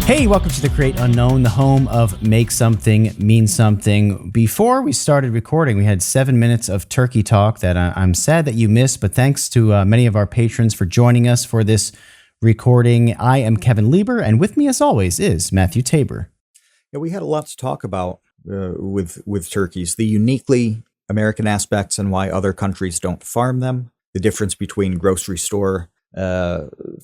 Hey, welcome to The Create Unknown, the home of Make Something Mean Something. Before we started recording, we had 7 minutes of turkey talk that I'm sad that you missed, but thanks to many of our patrons for joining us for this recording. I am Kevin Lieber, and with me, as always, is Matthew Tabor. Yeah, we had a lot to talk about with turkeys, the uniquely American aspects and why other countries don't farm them, the difference between grocery store,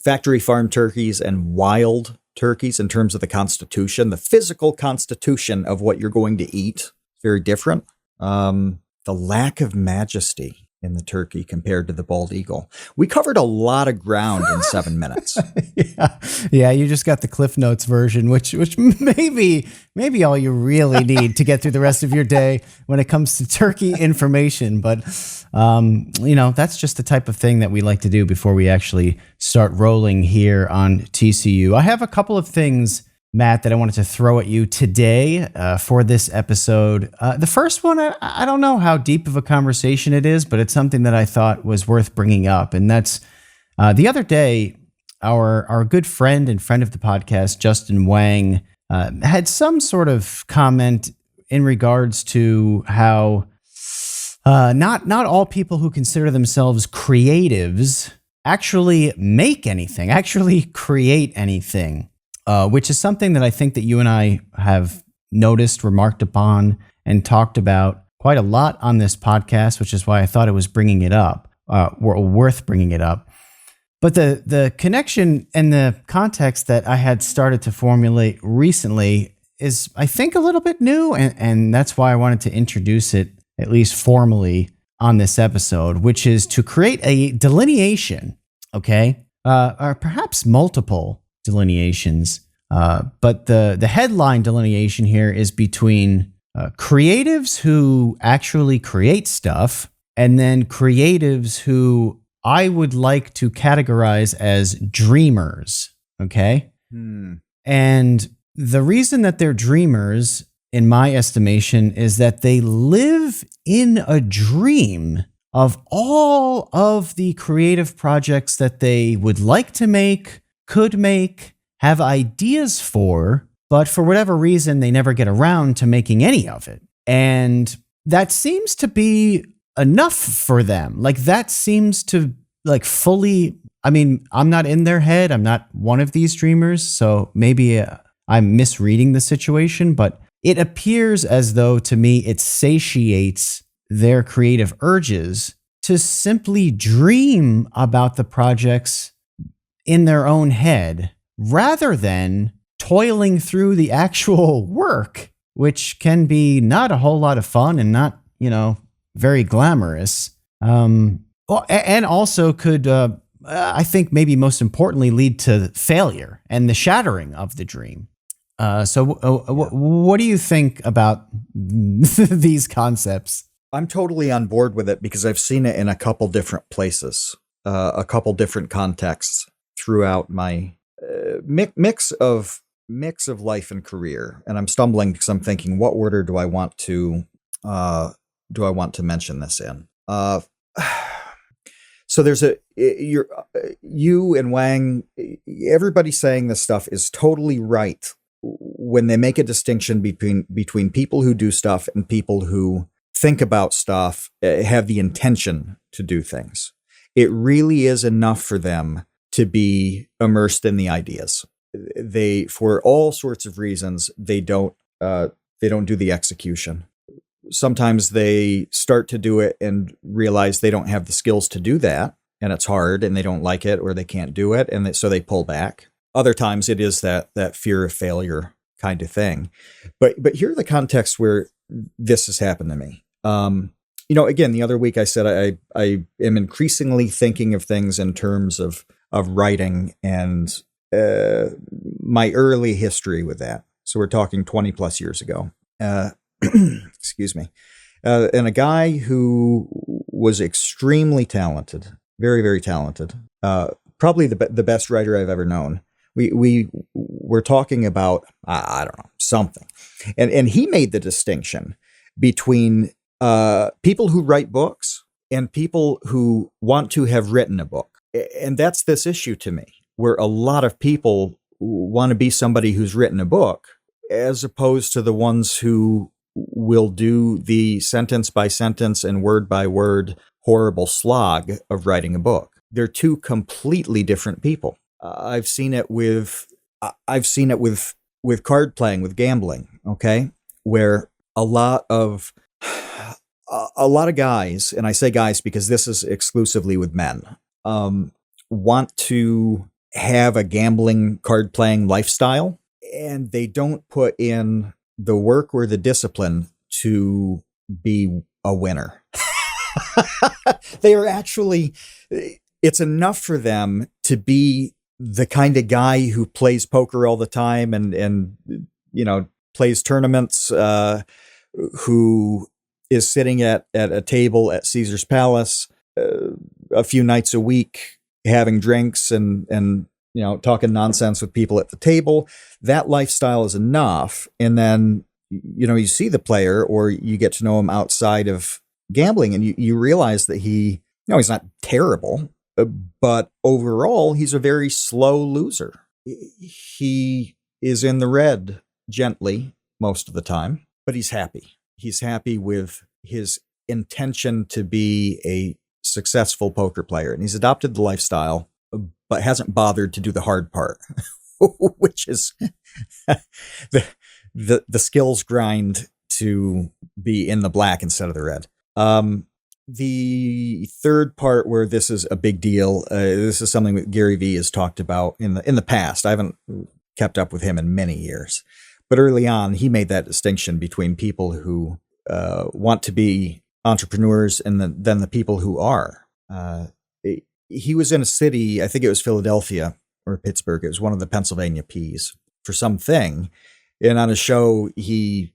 factory farm turkeys and wild turkeys in terms of the constitution, the physical constitution of what you're going to eat is very different. The lack of majesty in the turkey compared to the bald eagle. We covered a lot of ground in 7 minutes. Yeah, you just got the Cliff Notes version, which maybe all you really need to get through the rest of your day when it comes to turkey information. But that's just the type of thing that we like to do before we actually start rolling here on TCU. I have a couple of things, Matt, that I wanted to throw at you today for this episode. The first one, I don't know how deep of a conversation it is, but it's something that I thought was worth bringing up. And that's the other day, our good friend and friend of the podcast, Justin Whang, had some sort of comment in regards to how not all people who consider themselves creatives actually make anything, actually create anything. Which is something that I think that you and I have noticed, remarked upon, and talked about quite a lot on this podcast, which is why I thought it was bringing it up, worth bringing it up. But the connection and the context that I had started to formulate recently is, I think, a little bit new, and that's why I wanted to introduce it, at least formally, on this episode, which is to create a delineation, okay, or perhaps multiple delineations, but the headline delineation here is between creatives who actually create stuff and then creatives who I would like to categorize as dreamers, okay? And the reason that they're dreamers, in my estimation, is that they live in a dream of all of the creative projects that they would like to make, could make, have ideas for, but for whatever reason, they never get around to making any of it. And that seems to be enough for them. Like, that seems to fully, I mean, I'm not in their head. I'm not one of these dreamers. So maybe I'm misreading the situation, but it appears as though to me, it satiates their creative urges to simply dream about the projects in their own head, rather than toiling through the actual work, which can be not a whole lot of fun and not, very glamorous. And also could, I think maybe most importantly, lead to failure and the shattering of the dream. What do you think about these concepts? I'm totally on board with it because I've seen it in a couple different places, a couple different contexts throughout my mix of life and career. And I'm stumbling because I'm thinking, what order do I want to mention this in? So there's you and Wang, everybody saying this stuff is totally right when they make a distinction between people who do stuff and people who think about stuff, have the intention to do things. It really is enough for them to be immersed in the ideas. They, for all sorts of reasons, they don't do the execution. Sometimes they start to do it and realize they don't have the skills to do that, and it's hard, and they don't like it, or they can't do it, and so they pull back. Other times it is that fear of failure kind of thing. But here are the contexts where this has happened to me. Again, the other week I said I am increasingly thinking of things in terms of writing and my early history with that. So we're talking 20 plus years ago. Excuse me. And a guy who was extremely talented, very, very talented, probably the best writer I've ever known. We were talking about, I don't know, something. And he made the distinction between people who write books and people who want to have written a book. And that's this issue to me, where a lot of people want to be somebody who's written a book, as opposed to the ones who will do the sentence by sentence and word by word horrible slog of writing a book. They're two completely different people. I've seen it with card playing, with gambling, okay, where a lot of guys, and I say guys because this is exclusively with men, want to have a gambling card playing lifestyle, and they don't put in the work or the discipline to be a winner. They are actually, it's enough for them to be the kind of guy who plays poker all the time and plays tournaments, who is sitting at a table at Caesar's Palace a few nights a week, having drinks and talking nonsense with people at the table. That lifestyle is enough. And then, you see the player, or you get to know him outside of gambling, and you realize that he's not terrible, but overall, he's a very slow loser. He is in the red gently most of the time, but he's happy. He's happy with his intention to be a successful poker player, and he's adopted the lifestyle, but hasn't bothered to do the hard part, which is the skills grind to be in the black instead of the red. The third part where this is a big deal, this is something that Gary Vee has talked about in the past. I haven't kept up with him in many years, but early on he made that distinction between people who want to be entrepreneurs and then the people who are. He was in a city, I think it was Philadelphia or Pittsburgh. It was one of the Pennsylvania Ps for something. And on a show, he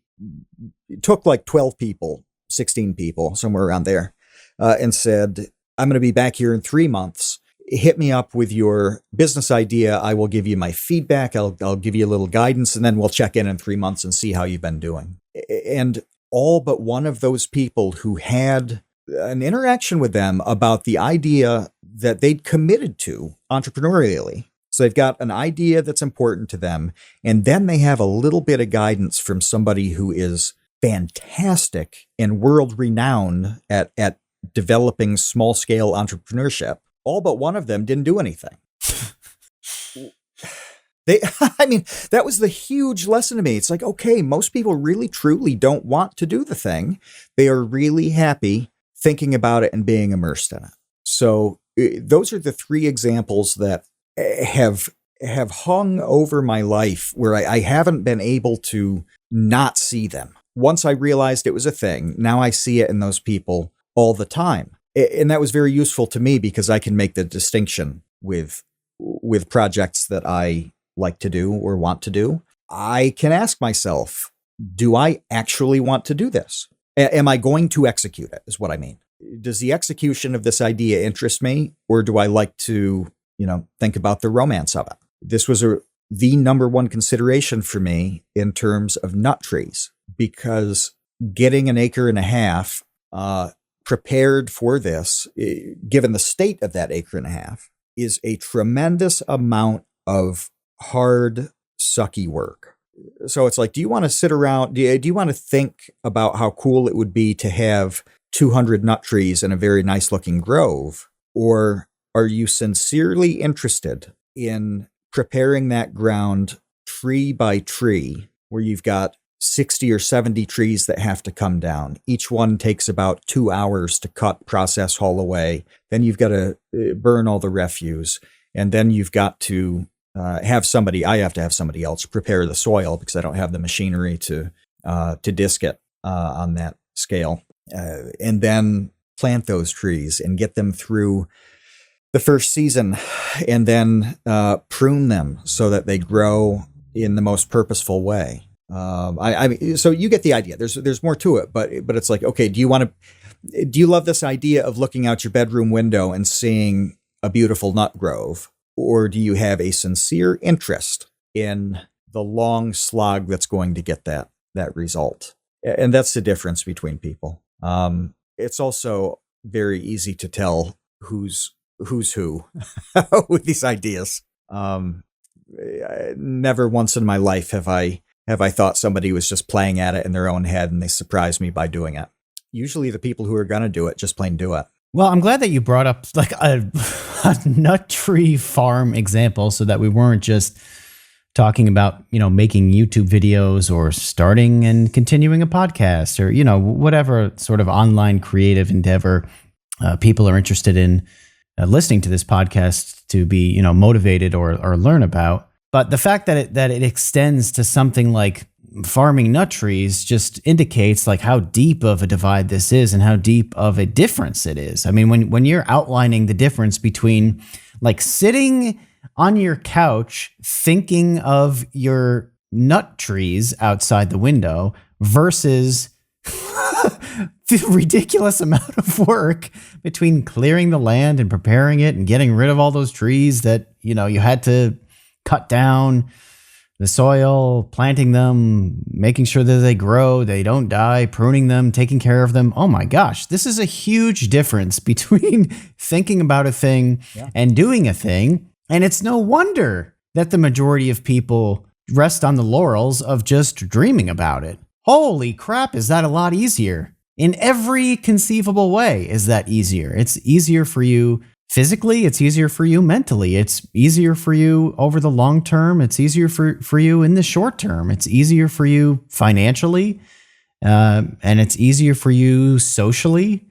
took like 12 people, 16 people, somewhere around there, and said, I'm going to be back here in 3 months. Hit me up with your business idea. I will give you my feedback. I'll give you a little guidance, and then we'll check in 3 months and see how you've been doing. And all but one of those people who had an interaction with them about the idea that they'd committed to entrepreneurially. So they've got an idea that's important to them, and then they have a little bit of guidance from somebody who is fantastic and world renowned at developing small scale entrepreneurship. All but one of them didn't do anything. That was the huge lesson to me. It's like, okay, most people really truly don't want to do the thing. They are really happy thinking about it and being immersed in it. So those are the three examples that have hung over my life where I haven't been able to not see them. Once I realized it was a thing, now I see it in those people all the time. And that was very useful to me because I can make the distinction with projects that I like to do or want to do. I can ask myself, do I actually want to do this? Am I going to execute it, is what I mean. Does the execution of this idea interest me, or do I like to, think about the romance of it? This was the number one consideration for me in terms of nut trees, because getting 1.5 acres prepared for this, given the state of that 1.5 acres, is a tremendous amount of hard, sucky work. So it's like, do you want to sit around? Do you want to think about how cool it would be to have 200 nut trees in a very nice looking grove? Or are you sincerely interested in preparing that ground tree by tree, where you've got 60 or 70 trees that have to come down? Each one takes about 2 hours to cut, process, haul away. Then you've got to burn all the refuse. And then you've got to I have to have somebody else prepare the soil because I don't have the machinery to disc it on that scale. And then plant those trees and get them through the first season, and then prune them so that they grow in the most purposeful way. So you get the idea. There's more to it, but it's like, okay, do you love this idea of looking out your bedroom window and seeing a beautiful nut grove? Or do you have a sincere interest in the long slog that's going to get that result? And that's the difference between people. It's also very easy to tell who's who with these ideas. never once in my life have I thought somebody was just playing at it in their own head and they surprised me by doing it. Usually the people who are going to do it just plain do it. Well, I'm glad that you brought up like a nut tree farm example so that we weren't just talking about, making YouTube videos or starting and continuing a podcast or, whatever sort of online creative endeavor people are interested in listening to this podcast to be, motivated or learn about. But the fact that it extends to something like farming nut trees just indicates like how deep of a divide this is and how deep of a difference it is. I mean, when you're outlining the difference between like sitting on your couch thinking of your nut trees outside the window versus the ridiculous amount of work between clearing the land and preparing it and getting rid of all those trees that, you had to cut down, the soil, planting them, making sure that they grow, they don't die, pruning them, taking care of them. Oh my gosh, this is a huge difference between thinking about a thing and doing a thing. And it's no wonder that the majority of people rest on the laurels of just dreaming about it. Holy crap, is that a lot easier? In every conceivable way, is that easier? It's easier for you physically, it's easier for you mentally, it's easier for you over the long term, it's easier for you in the short term, it's easier for you financially, and it's easier for you socially,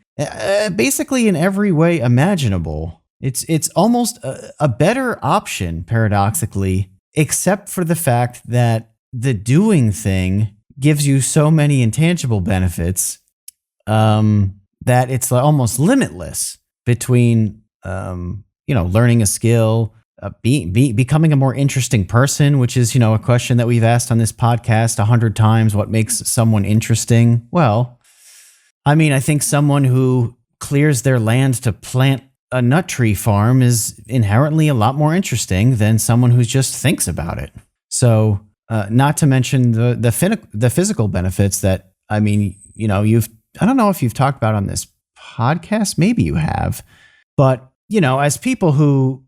basically in every way imaginable. It's almost a better option, paradoxically, except for the fact that the doing thing gives you so many intangible benefits that it's almost limitless between learning a skill, becoming a more interesting person, which is, a question that we've asked on this podcast 100 times. What makes someone interesting? Well, I mean, I think someone who clears their land to plant a nut tree farm is inherently a lot more interesting than someone who just thinks about it. So, not to mention the physical benefits that, I mean, I don't know if you've talked about on this podcast, maybe you have, but as people who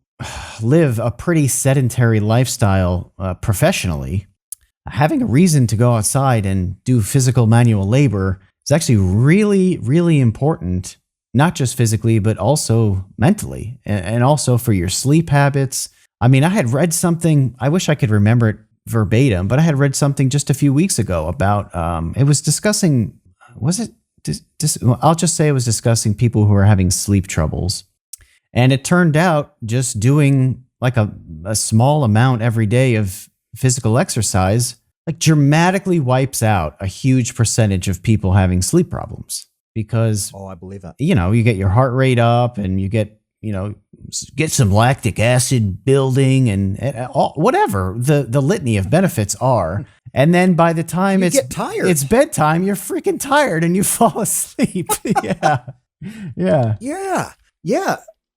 live a pretty sedentary lifestyle professionally, having a reason to go outside and do physical manual labor is actually really, really important, not just physically, but also mentally and also for your sleep habits. I mean, I had read something, I wish I could remember it verbatim, but I had read something just a few weeks ago about, it was discussing, I'll just say it was discussing people who are having sleep troubles. And it turned out just doing like a small amount every day of physical exercise, like dramatically wipes out a huge percentage of people having sleep problems because, I believe that, you get your heart rate up and you get some lactic acid building and whatever the litany of benefits are. And then by the time get tired, it's bedtime, you're freaking tired and you fall asleep. Yeah.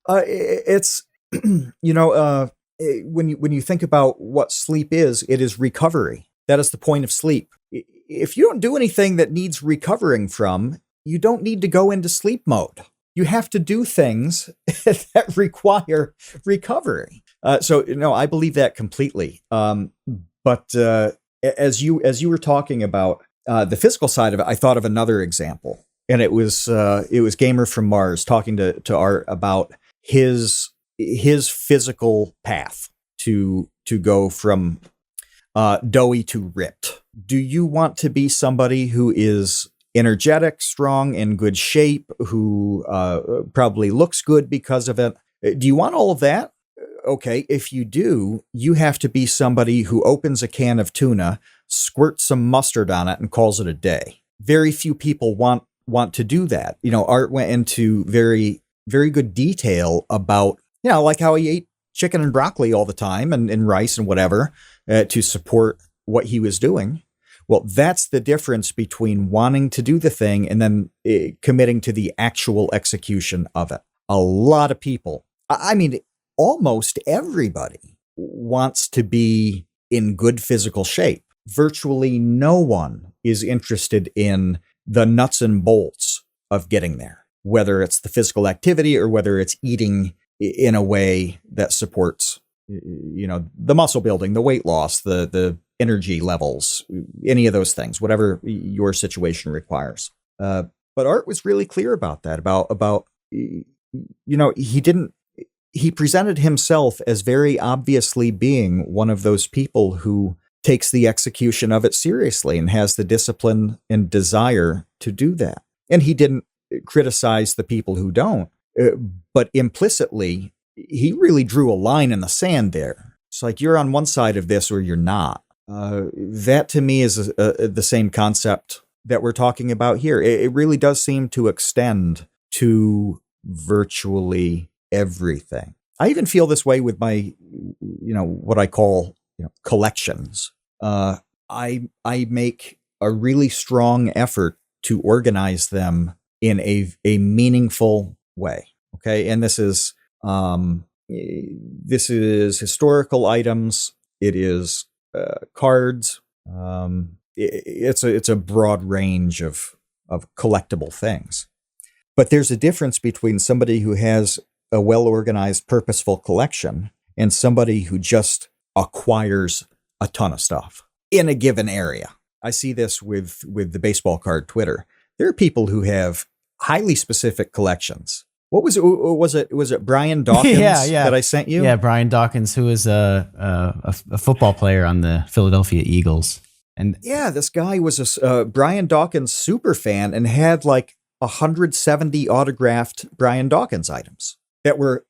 It's, when you think about what sleep is, it is recovery. That is the point of sleep. If you don't do anything that needs recovering from, you don't need to go into sleep mode. You have to do things that require recovery. I believe that completely. But as you were talking about the physical side of it, I thought of another example, and it was Gamer from Mars talking to Art about his physical path to go from doughy to ripped. Do you want to be somebody who is energetic, strong, in good shape, who probably looks good because of it? Do you want all of that? Okay, if you do, you have to be somebody who opens a can of tuna, squirts some mustard on it, and calls it a day. Very few people want to do that. Art went into very, very good detail about, like how he ate chicken and broccoli all the time and rice and whatever to support what he was doing. Well, that's the difference between wanting to do the thing and then committing to the actual execution of it. A lot of people, I mean, almost everybody wants to be in good physical shape. Virtually no one is interested in the nuts and bolts of getting there, whether it's the physical activity or whether it's eating in a way that supports the muscle building, the weight loss, the energy levels, any of those things, whatever your situation requires. But Art was really clear about that, about he presented himself as very obviously being one of those people who takes the execution of it seriously and has the discipline and desire to do that. And he didn't criticize the people who don't, but implicitly, he really drew a line in the sand there. It's like, you're on one side of this or you're not. That to me is the same concept that we're talking about here. It really does seem to extend to virtually everything. I even feel this way with my, what I call collections. I make a really strong effort to organize them in a meaningful way. Okay, and this is historical items. It is cards. It's a broad range of collectible things. But there's a difference between somebody who has a well-organized, purposeful collection and somebody who just acquires a ton of stuff in a given area. I see this with the baseball card Twitter. There are people who have highly specific collections. What was it? Was it Brian Dawkins that I sent you? Yeah, Brian Dawkins, who is a football player on the Philadelphia Eagles. And yeah, this guy was a Brian Dawkins super fan and had like 170 autographed Brian Dawkins items that were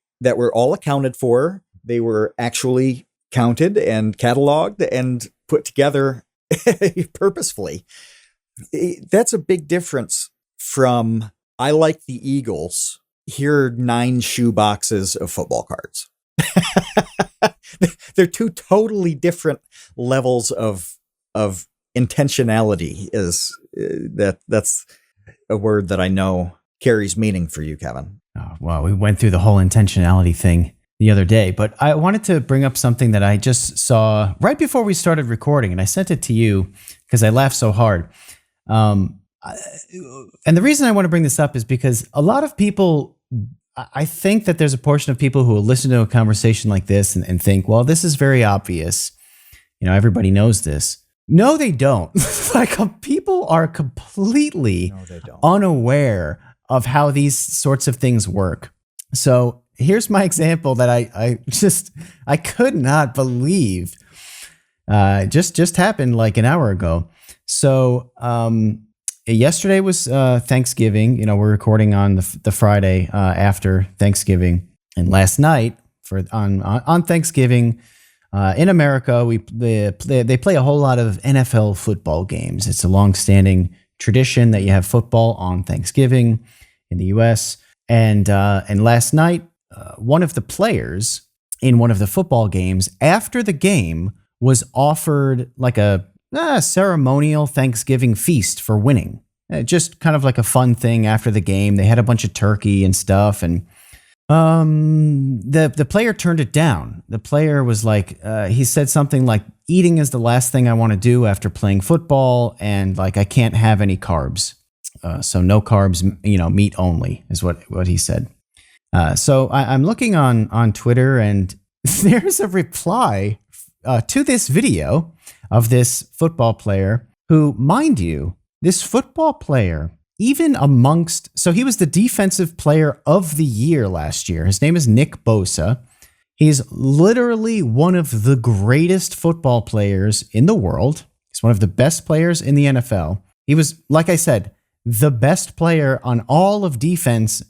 all accounted for. They were actually counted and cataloged and put together purposefully. That's a big difference from, I like the Eagles, here are 9 shoe boxes of football cards. They're two totally different levels of intentionality. That's a word that I know carries meaning for you, Kevin. Oh, well, we went through the whole intentionality thing the other day, but I wanted to bring up something that I just saw right before we started recording, and I sent it to you because I laughed so hard. And the reason I want to bring this up is because a lot of people, I think that there's a portion of people who will listen to a conversation like this and think, well, this is very obvious. Everybody knows this. No, they don't. People are completely unaware of how these sorts of things work. So here's my example that I could not believe just happened like an hour ago. So yesterday was Thanksgiving. We're recording on the Friday after Thanksgiving, and last night on Thanksgiving in America, they play a whole lot of NFL football games. It's a long-standing tradition that you have football on Thanksgiving in the U.S. And last night, one of the players in one of the football games, after the game, was offered like a ceremonial Thanksgiving feast for winning. Just kind of like a fun thing after the game. They had a bunch of turkey and stuff, and the player turned it down. The player was like, he said something like, eating is the last thing I want to do after playing football, and like I can't have any carbs. So no carbs, meat only is what he said. So I'm looking on Twitter, and there's a reply to this video of this football player who, mind you, this football player, even so he was the defensive player of the year last year. His name is Nick Bosa. He's literally one of the greatest football players in the world. He's one of the best players in the NFL. He was, like I said, the best player on all of defense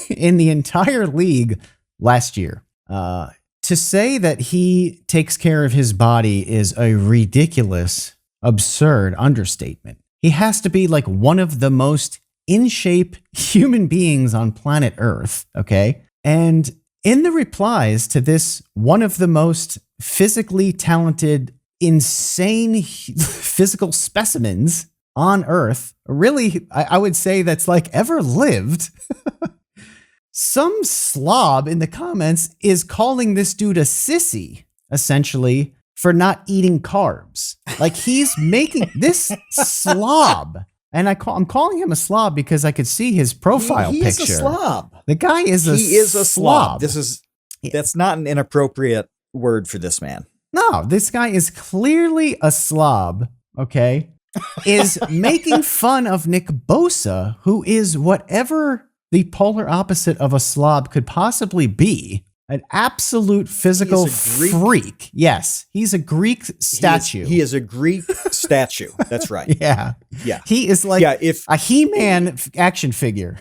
in the entire league last year. To say that he takes care of his body is a ridiculous, absurd understatement. He has to be like one of the most in shape human beings on planet Earth. Okay. And in the replies to this, one of the most physically talented, insane physical specimens on Earth, really, I would say that's like ever lived. Some slob in the comments is calling this dude a sissy, essentially, for not eating carbs. Like he's making this slob. And I'm calling him a slob because I could see his profile picture. He is a slob. The guy is a slob. That's not an inappropriate word for this man. No, this guy is clearly a slob, okay? Is making fun of Nick Bosa, who is whatever the polar opposite of a slob could possibly be. An absolute physical freak. Yes, he's a Greek statue. He is a Greek statue. That's right. Yeah. Yeah. He is like a He-Man action figure.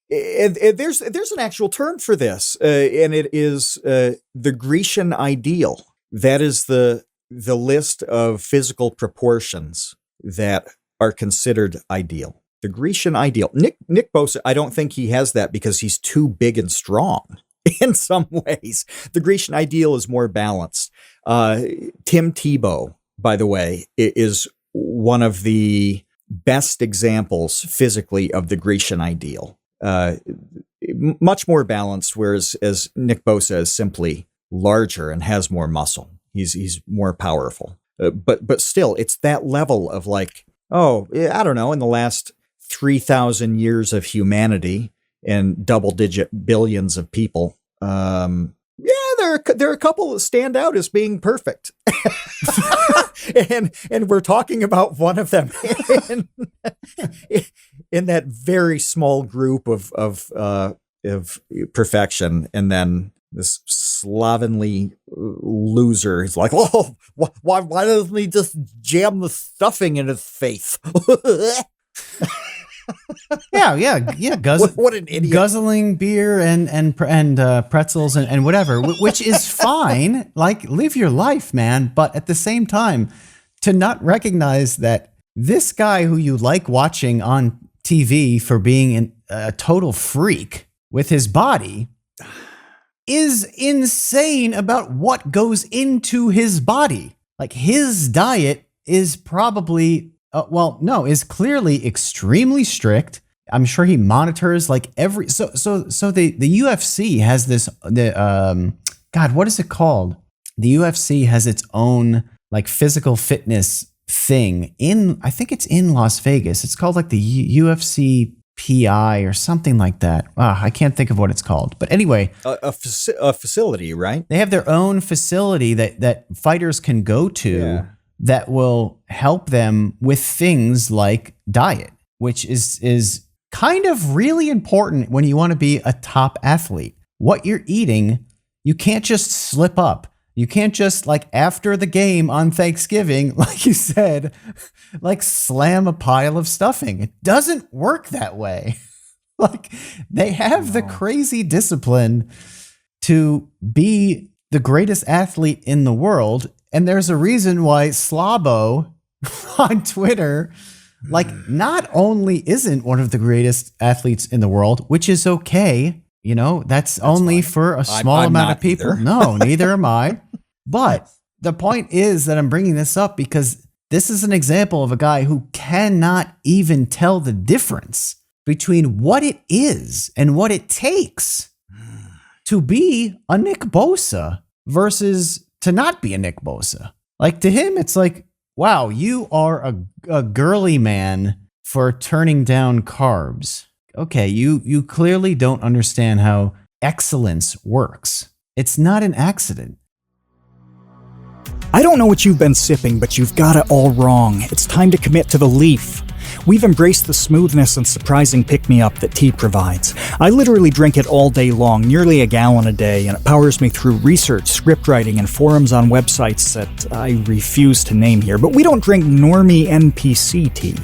There's an actual term for this, and it is the Grecian ideal. That is the list of physical proportions that are considered ideal. The Grecian ideal. Nick Bosa, I don't think he has that because he's too big and strong. In some ways, the Grecian ideal is more balanced. Tim Tebow, by the way, is one of the best examples physically of the Grecian ideal. Much more balanced, whereas Nick Bosa is simply larger and has more muscle. He's more powerful. But still, it's that level of like, I don't know, in the last 3,000 years of humanity and double-digit billions of people, there are a couple that stand out as being perfect, and we're talking about one of them in that very small group of perfection, and then this slovenly loser is like, oh, why doesn't he just jam the stuffing in his face? Yeah. What an idiot! Guzzling beer and pretzels and whatever, which is fine. Like, live your life, man. But at the same time, to not recognize that this guy who you like watching on TV for being a total freak with his body is insane about what goes into his body. Like, his diet is probably. Is clearly extremely strict. I'm sure he monitors like every. So the UFC has this. What is it called? The UFC has its own like physical fitness thing I think it's in Las Vegas. It's called like the UFC PI or something like that. I can't think of what it's called. But anyway, a facility, right? They have their own facility that fighters can go to. Yeah. That will help them with things like diet, which is kind of really important when you want to be a top athlete. What you're eating, you can't just slip up. You can't just, like, after the game on Thanksgiving, like you said, like slam a pile of stuffing. It doesn't work that way. Like, they have the crazy discipline to be the greatest athlete in the world. And there's a reason why Slabo on Twitter, like, not only isn't one of the greatest athletes in the world, which is okay. You know, that's only fine. For a small amount of people. Either. No, neither am I. But the point is that I'm bringing this up because this is an example of a guy who cannot even tell the difference between what it is and what it takes to be a Nick Bosa versus to not be a Nick Bosa. Like, to him, it's like, wow, you are a girly man for turning down carbs. Okay, you clearly don't understand how excellence works. It's not an accident. I don't know what you've been sipping, but you've got it all wrong. It's time to commit to the Leaf. We've embraced the smoothness and surprising pick-me-up that tea provides. I literally drink it all day long, nearly a gallon a day, and it powers me through research, script writing, and forums on websites that I refuse to name here. But we don't drink normie NPC tea.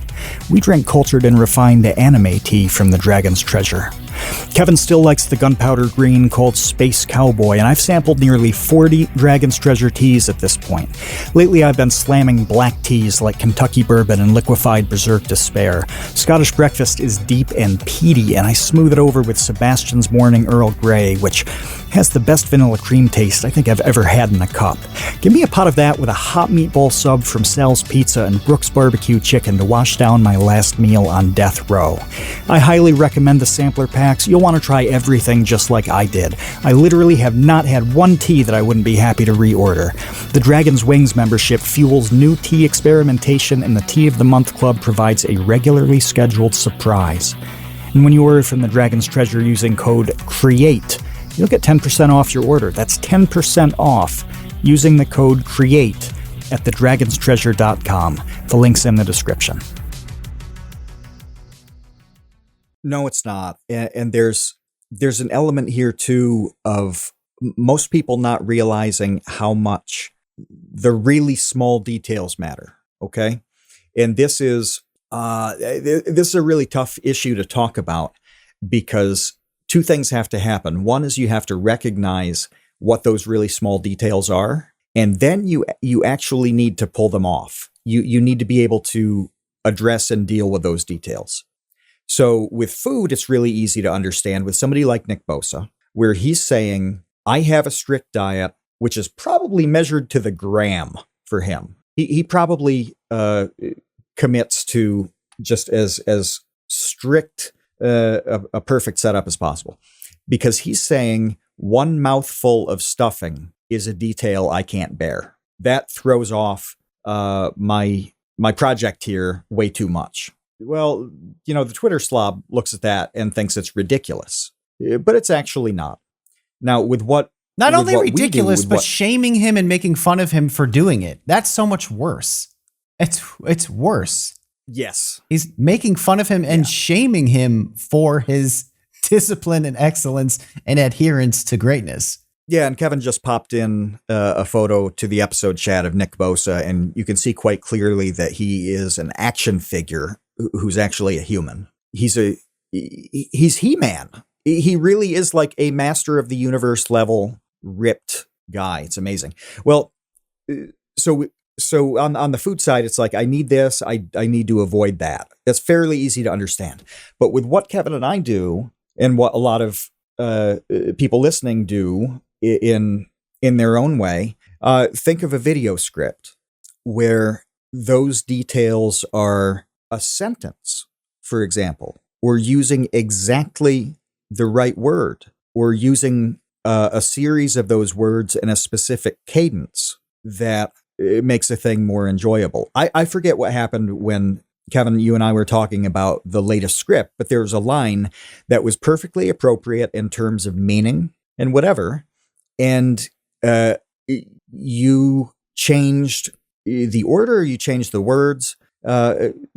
We drink cultured and refined anime tea from the Dragon's Treasure. Kevin still likes the gunpowder green called Space Cowboy, and I've sampled nearly 40 Dragon's Treasure teas at this point. Lately I've been slamming black teas like Kentucky Bourbon and liquefied Berserk Despair. Scottish Breakfast is deep and peaty, and I smooth it over with Sebastian's Morning Earl Grey, which has the best vanilla cream taste I think I've ever had in a cup. Give me a pot of that with a hot meatball sub from Sal's Pizza and Brooks Barbecue Chicken to wash down my last meal on death row. I highly recommend the sampler packs. You'll want to try everything just like I did. I literally have not had one tea that I wouldn't be happy to reorder. The Dragon's Wings membership fuels new tea experimentation, and the Tea of the Month Club provides a regularly scheduled surprise. And when you order from the Dragon's Treasure using code CREATE, you'll get 10% off your order. That's 10% off using the code CREATE at thedragonstreasure.com. The link's in the description. No, it's not. And there's an element here too of most people not realizing how much the really small details matter. Okay. And this is a really tough issue to talk about because two things have to happen. One is you have to recognize what those really small details are. And then you actually need to pull them off. You need to be able to address and deal with those details. So with food, it's really easy to understand with somebody like Nick Bosa, where he's saying, I have a strict diet, which is probably measured to the gram for him. He probably commits to just as strict a perfect setup as possible, because he's saying one mouthful of stuffing is a detail I can't bear. That throws off my project here way too much. Well, the Twitter slob looks at that and thinks it's ridiculous, but it's actually not. Now, with what not with only what ridiculous, we do, but shaming him and making fun of him for doing it, that's so much worse. It's worse. Yes. He's making fun of him and shaming him for his discipline and excellence and adherence to greatness. Yeah, and Kevin just popped in a photo to the episode chat of Nick Bosa, and you can see quite clearly that he is an action figure who's actually a human. He's He-Man. He really is like a master of the universe level ripped guy. It's amazing. Well, so on the food side, it's like, I need this. I need to avoid that. That's fairly easy to understand. But with what Kevin and I do, and what a lot of people listening do in their own way, think of a video script where those details are a sentence, for example, or using exactly the right word, or using a series of those words in a specific cadence that it makes a thing more enjoyable. I forget what happened when, Kevin, you and I were talking about the latest script, but there was a line that was perfectly appropriate in terms of meaning and whatever. And you changed the order, you changed the words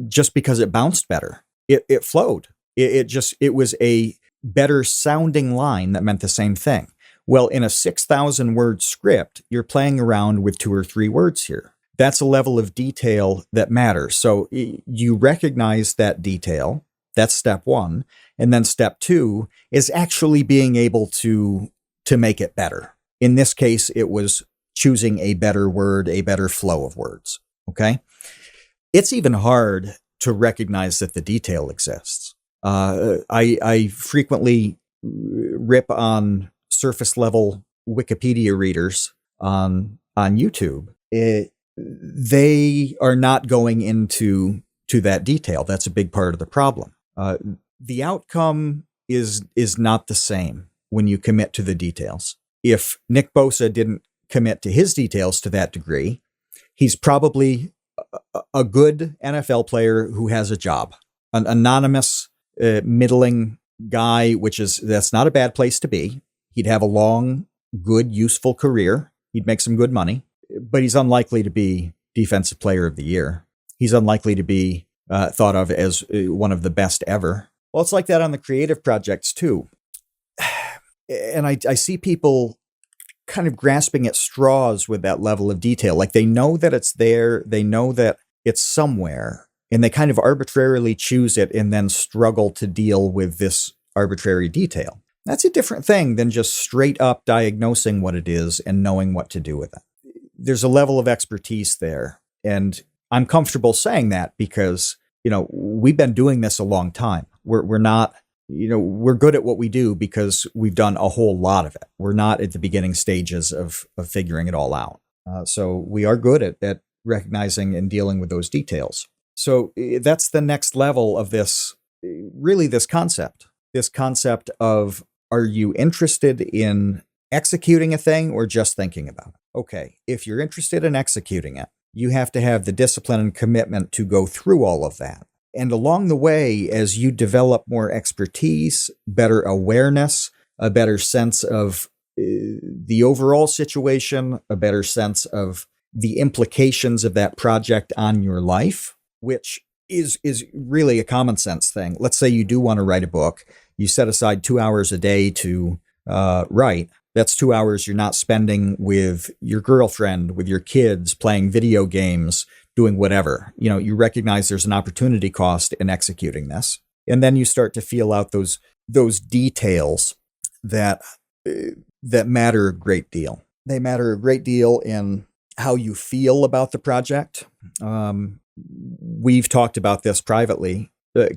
just because it bounced better. It flowed. It was a better sounding line that meant the same thing. Well, in a 6,000 word script, you're playing around with 2 or 3 words here. That's a level of detail that matters. So you recognize that detail. That's step 1. And then step 2 is actually being able to make it better. In this case, it was choosing a better word, a better flow of words. Okay. It's even hard to recognize that the detail exists. I frequently rip on surface level Wikipedia readers on YouTube. They are not going into that detail. That's a big part of the problem. The outcome is not the same when you commit to the details. If Nick Bosa didn't commit to his details to that degree, he's probably a good NFL player who has a job, an anonymous, middling guy, that's not a bad place to be. He'd have a long, good, useful career. He'd make some good money, but he's unlikely to be Defensive Player of the Year. He's unlikely to be thought of as one of the best ever. Well, it's like that on the creative projects too. And I see people kind of grasping at straws with that level of detail. Like, they know that it's there. They know that it's somewhere, and they kind of arbitrarily choose it and then struggle to deal with this arbitrary detail. That's a different thing than just straight up diagnosing what it is and knowing what to do with it. There's a level of expertise there. And I'm comfortable saying that because, we've been doing this a long time. We're not, we're good at what we do because we've done a whole lot of it. We're not at the beginning stages of figuring it all out. So we are good at recognizing and dealing with those details. So that's the next level of this concept of, are you interested in executing a thing or just thinking about it? Okay, if you're interested in executing it, you have to have the discipline and commitment to go through all of that. And along the way, as you develop more expertise, better awareness, a better sense of the overall situation, a better sense of the implications of that project on your life, which is really a common sense thing. Let's say you do want to write a book. You set aside 2 hours a day to write. That's 2 hours you're not spending with your girlfriend, with your kids, playing video games, doing whatever. You know, you recognize there's an opportunity cost in executing this. And then you start to feel out those details that matter a great deal. They matter a great deal in how you feel about the project. We've talked about this privately,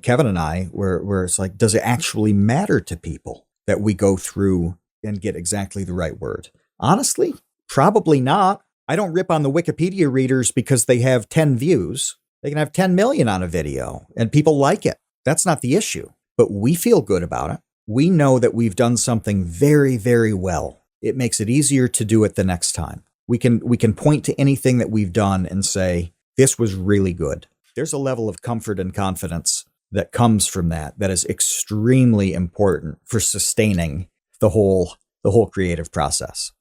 Kevin and I, where it's like, does it actually matter to people that we go through and get exactly the right word? Honestly, probably not. I don't rip on the Wikipedia readers because they have 10 views. They can have 10 million on a video and people like it. That's not the issue. But we feel good about it. We know that we've done something very, very well. It makes it easier to do it the next time. We can point to anything that we've done and say, this was really good. There's a level of comfort and confidence that comes from that is extremely important for sustaining the whole creative process.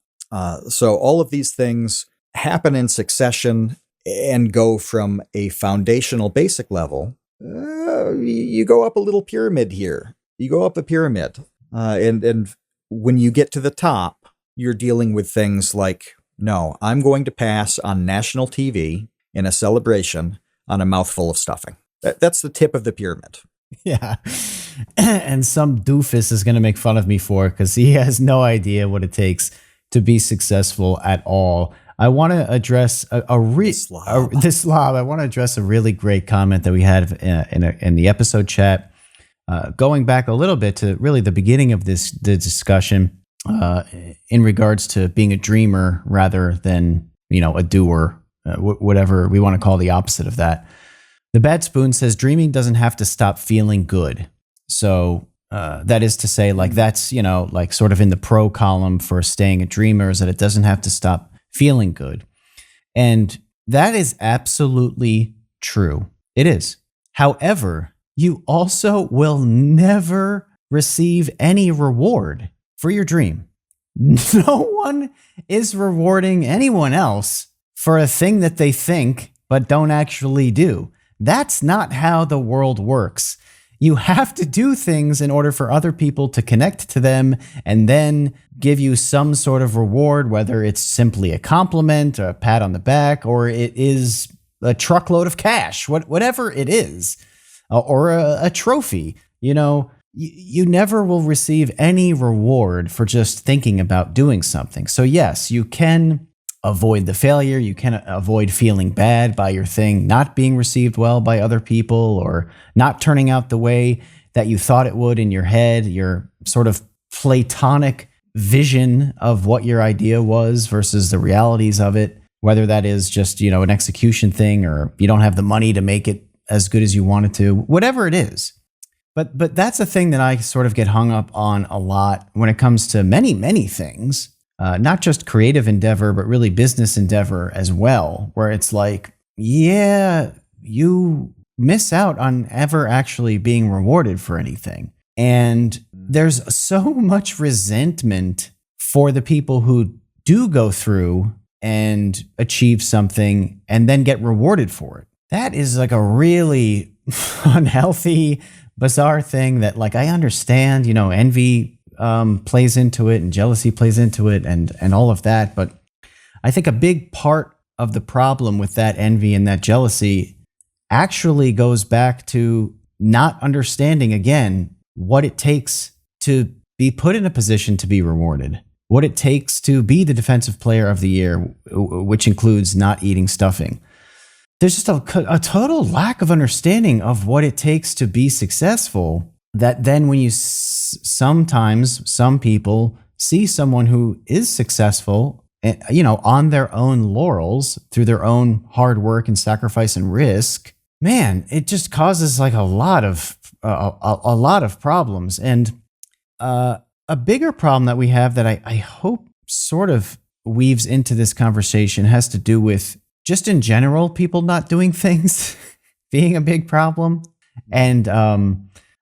So all of these things happen in succession and go from a foundational basic level. You go up a little pyramid here. You go up a pyramid. And when you get to the top, you're dealing with things like, no, I'm going to pass on national TV in a celebration on a mouthful of stuffing. That's the tip of the pyramid. Yeah. And some doofus is going to make fun of me for it because he has no idea what it takes to be successful at all. I want to address this slob. I want to address a really great comment that we had in the episode chat, going back a little bit to really the beginning of the discussion in regards to being a dreamer rather than, a doer, whatever we want to call the opposite of that. The Bad Spoon says dreaming doesn't have to stop feeling good. So that is to say, like, that's, like sort of in the pro column for staying a dreamer, is that it doesn't have to stop feeling good. And that is absolutely true. It is. However, you also will never receive any reward for your dream. No one is rewarding anyone else for a thing that they think but don't actually do. That's not how the world works. You have to do things in order for other people to connect to them and then give you some sort of reward, whether it's simply a compliment, or a pat on the back, or it is a truckload of cash, whatever it is, or a trophy. You never will receive any reward for just thinking about doing something. So yes, you can avoid the failure. You can avoid feeling bad by your thing not being received well by other people or not turning out the way that you thought it would in your head, your sort of platonic vision of what your idea was versus the realities of it, whether that is just, an execution thing or you don't have the money to make it as good as you wanted to, whatever it is. But that's a thing that I sort of get hung up on a lot when it comes to many, many things. Not just creative endeavor, but really business endeavor as well, where it's like, yeah, you miss out on ever actually being rewarded for anything. And there's so much resentment for the people who do go through and achieve something and then get rewarded for it. That is like a really unhealthy, bizarre thing that, like, I understand, envy plays into it and jealousy plays into it and all of that. But I think a big part of the problem with that envy and that jealousy actually goes back to not understanding, again, what it takes to be put in a position to be rewarded, what it takes to be the defensive player of the year, which includes not eating stuffing. There's just a total lack of understanding of what it takes to be successful, that then when you sometimes some people see someone who is successful, on their own laurels through their own hard work and sacrifice and risk, man, it just causes like a lot of problems. And a bigger problem that we have that I hope sort of weaves into this conversation has to do with just in general, people not doing things being a big problem. And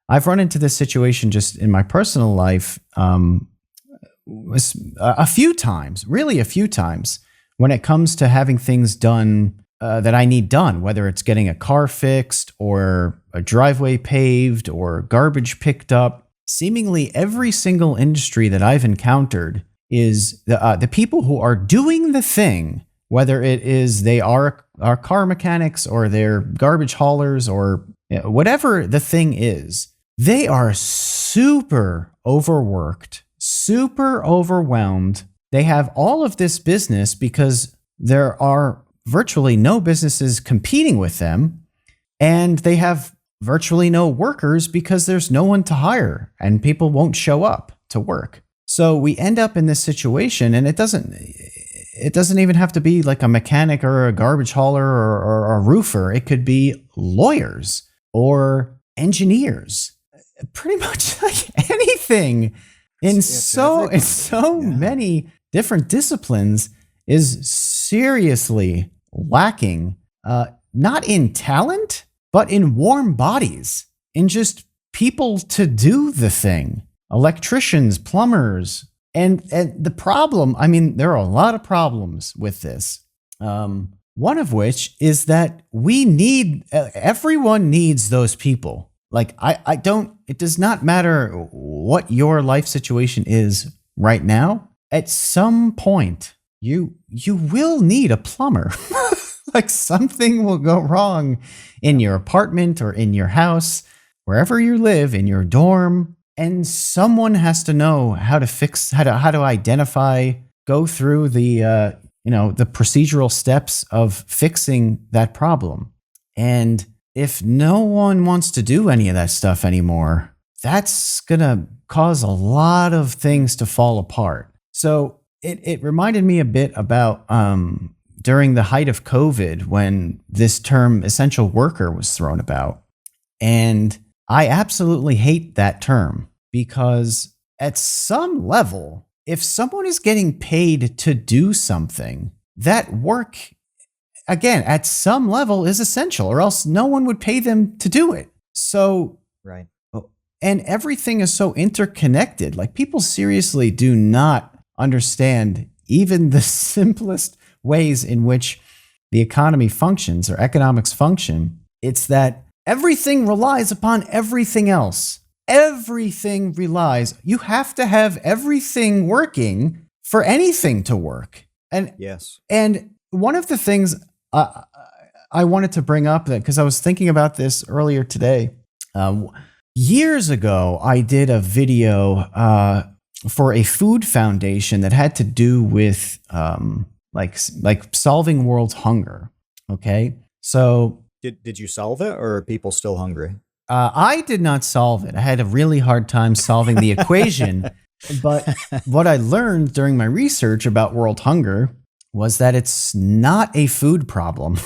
I've run into this situation just in my personal life a few times, really a few times, when it comes to having things done that I need done, whether it's getting a car fixed or a driveway paved or garbage picked up. Seemingly every single industry that I've encountered is the people who are doing the thing, whether it is they are car mechanics or they're garbage haulers or whatever the thing is, they are super overworked, super overwhelmed. They have all of this business because there are virtually no businesses competing with them, and they have virtually no workers because there's no one to hire and people won't show up to work. So we end up in this situation, and it doesn't even have to be like a mechanic or a garbage hauler or a roofer. It could be lawyers or engineers, pretty much like anything in so many different disciplines is seriously lacking, not in talent, but in warm bodies, in just people to do the thing. Electricians, plumbers. And the problem, I mean, there are a lot of problems with this. One of which is that everyone needs those people. Like, it does not matter what your life situation is right now. At some point, you will need a plumber. Like, something will go wrong in your apartment or in your house, wherever you live, in your dorm, and someone has to know how to identify, go through the procedural steps of fixing that problem. And if no one wants to do any of that stuff anymore, that's gonna cause a lot of things to fall apart. So it reminded me a bit about during the height of COVID, when this term essential worker was thrown about. And I absolutely hate that term, because at some level, if someone is getting paid to do something, that work, again, at some level is essential, or else no one would pay them to do it. So, right. And everything is so interconnected. Like, people seriously do not understand even the simplest ways in which the economy functions or economics function. It's that everything relies upon everything else. Everything relies. You have to have everything working for anything to work. And yes. And one of the things I wanted to bring up, that because I was thinking about this earlier today, years ago, I did a video for a food foundation that had to do with like solving world hunger. Okay, so did you solve it, or are people still hungry? I did not solve it. I had a really hard time solving the equation. But what I learned during my research about world hunger was that it's not a food problem.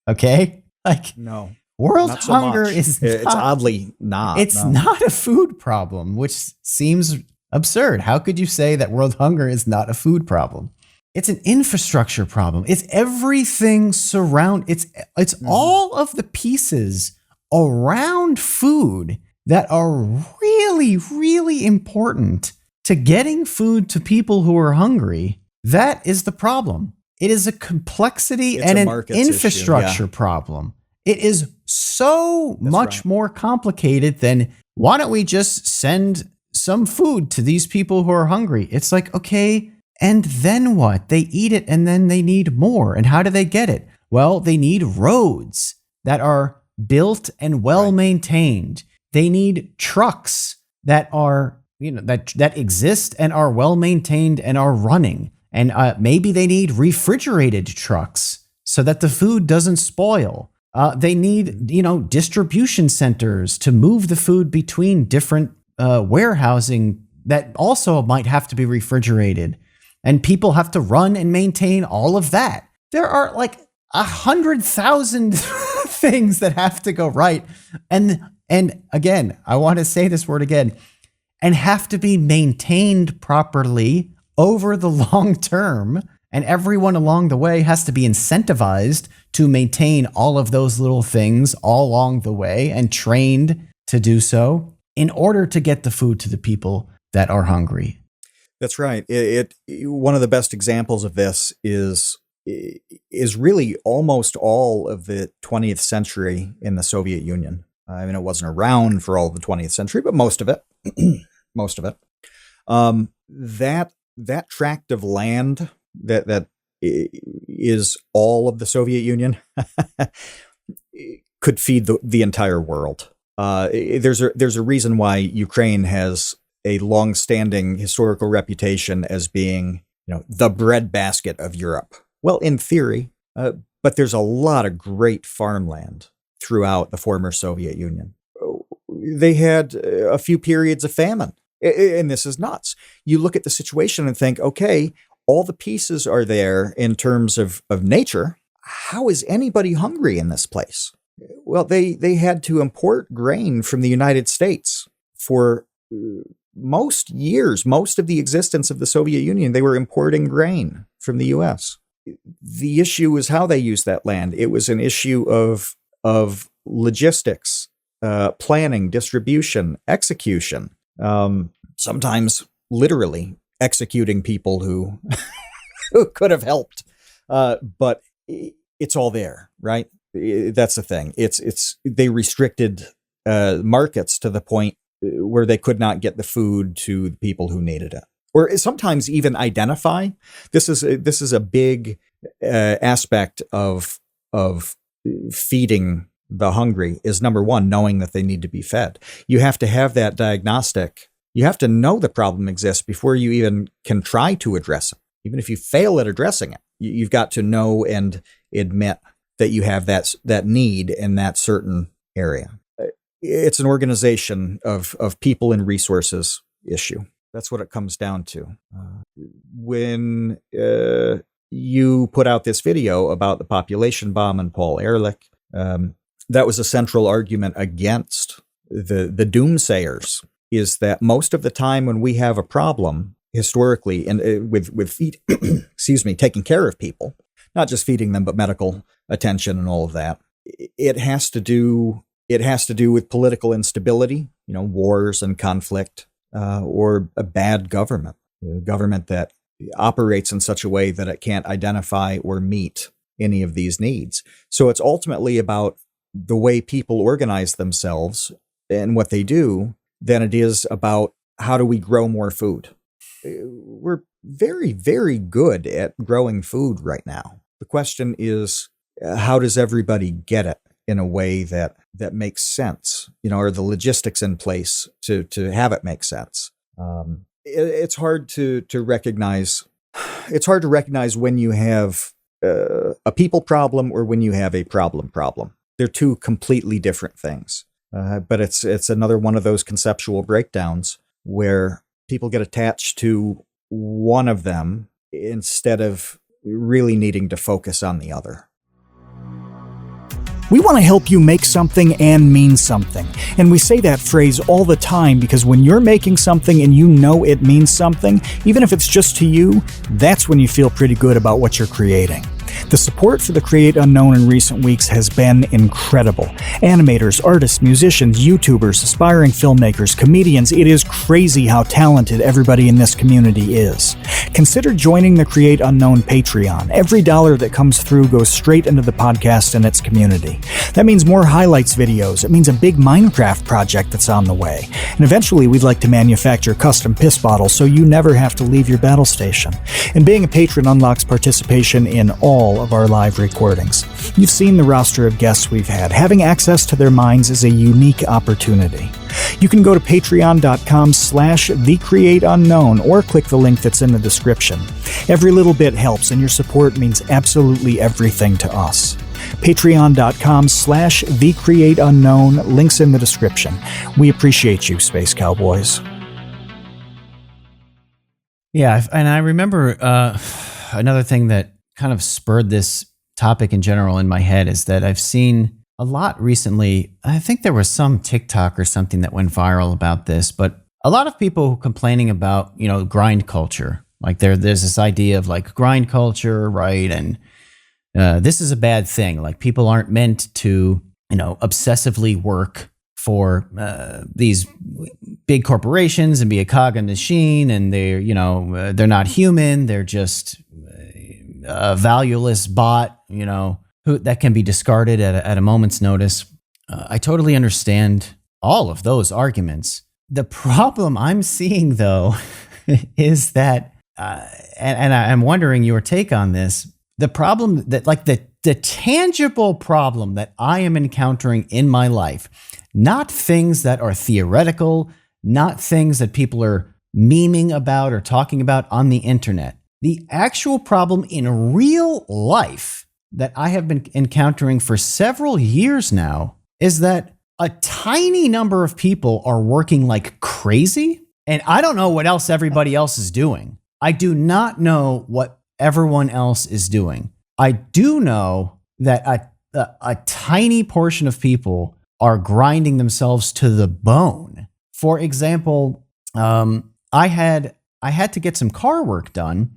Okay, like, no, world not so hunger much. is It's oddly not. It's not a food problem, which seems absurd. How could you say that world hunger is not a food problem? It's an infrastructure problem. It's everything it's all of the pieces around food that are really, really important to getting food to people who are hungry. That is the problem. It is a complexity and an infrastructure problem. It is so much more complicated than, why don't we just send some food to these people who are hungry? It's like, okay, and then what? They eat it and then they need more. And how do they get it? Well, they need roads that are built and well maintained. They need trucks that are, that exist and are well maintained and are running. And maybe they need refrigerated trucks so that the food doesn't spoil. They need, distribution centers to move the food between different warehousing that also might have to be refrigerated. And people have to run and maintain all of that. There are like 100,000 things that have to go right. And again, I want to say this word again, and have to be maintained properly over the long term. And everyone along the way has to be incentivized to maintain all of those little things all along the way, and trained to do so in order to get the food to the people that are hungry. That's right. One of the best examples of this is really almost all of the 20th century in the Soviet Union. I mean, it wasn't around for all of the 20th century, but most of it, most of it. That tract of land that is all of the Soviet Union could feed the entire world. There's a reason why Ukraine has a long-standing historical reputation as being, the breadbasket of Europe. Well, in theory, but there's a lot of great farmland throughout the former Soviet Union. They had a few periods of famine, and this is nuts. You look at the situation and think, okay, all the pieces are there in terms of nature. How is anybody hungry in this place? Well, they had to import grain from the United States for most years, most of the existence of the Soviet Union. They were importing grain from the U.S. The issue was how they used that land. It was an issue of logistics, planning, distribution, execution, sometimes literally executing people who could have helped. But it's all there, right? That's the thing. They restricted markets to the point where they could not get the food to the people who needed it, or sometimes even identify. This is a big aspect of feeding the hungry. Is number one, knowing that they need to be fed. You have to have that diagnostic. You have to know the problem exists before you even can try to address it. Even if you fail at addressing it, you've got to know and admit that you have that need in that certain area. It's an organization of people and resources issue. That's what it comes down to. When you put out this video about the population bomb and Paul Ehrlich, that was a central argument against the doomsayers, is that most of the time when we have a problem historically and with feed, taking care of people, not just feeding them, but medical attention and all of that, it has to do with political instability, wars and conflict, or a bad government, a government that operates in such a way that it can't identify or meet any of these needs. So it's ultimately about the way people organize themselves and what they do than it is about how do we grow more food. We're very, very good at growing food right now. The question is, how does everybody get it in a way that makes sense? Are the logistics in place to have it make sense? It's hard to recognize. It's hard to recognize when you have a people problem or when you have a problem. They're two completely different things. But it's another one of those conceptual breakdowns where people get attached to one of them instead of really needing to focus on the other. We want to help you make something and mean something. And we say that phrase all the time because when you're making something and you know it means something, even if it's just to you, that's when you feel pretty good about what you're creating. The support for the Create Unknown in recent weeks has been incredible. Animators, artists, musicians, YouTubers, aspiring filmmakers, comedians, it is crazy how talented everybody in this community is. Consider joining the Create Unknown Patreon. Every dollar that comes through goes straight into the podcast and its community. That means more highlights videos. It means a big Minecraft project that's on the way. And eventually we'd like to manufacture custom piss bottles so you never have to leave your battle station. And being a patron unlocks participation in all of our live recordings. You've seen the roster of guests we've had. Having access to their minds is a unique opportunity. You can go to patreon.com/thecreateunknown or click the link that's in the description. Every little bit helps and your support means absolutely everything to us. Patreon.com/thecreateunknown, links in the description. We appreciate you, Space Cowboys. Yeah, and I remember another thing that kind of spurred this topic in general in my head is that I've seen a lot recently. I think there was some TikTok or something that went viral about this, but a lot of people complaining about, grind culture. Like there's this idea of like grind culture, right? And this is a bad thing. Like people aren't meant to, obsessively work for these big corporations and be a cog in the machine, and they're not human. They're just a valueless bot, that can be discarded at a moment's notice. I totally understand all of those arguments. The problem I'm seeing, though, is that, and I'm wondering your take on this, the problem that, like, the tangible problem that I am encountering in my life, not things that are theoretical, not things that people are memeing about or talking about on the internet. The actual problem in real life that I have been encountering for several years now is that a tiny number of people are working like crazy, and I don't know what else everybody else is doing. I do not know what everyone else is doing. I do know that a tiny portion of people are grinding themselves to the bone. For example, I had to get some car work done.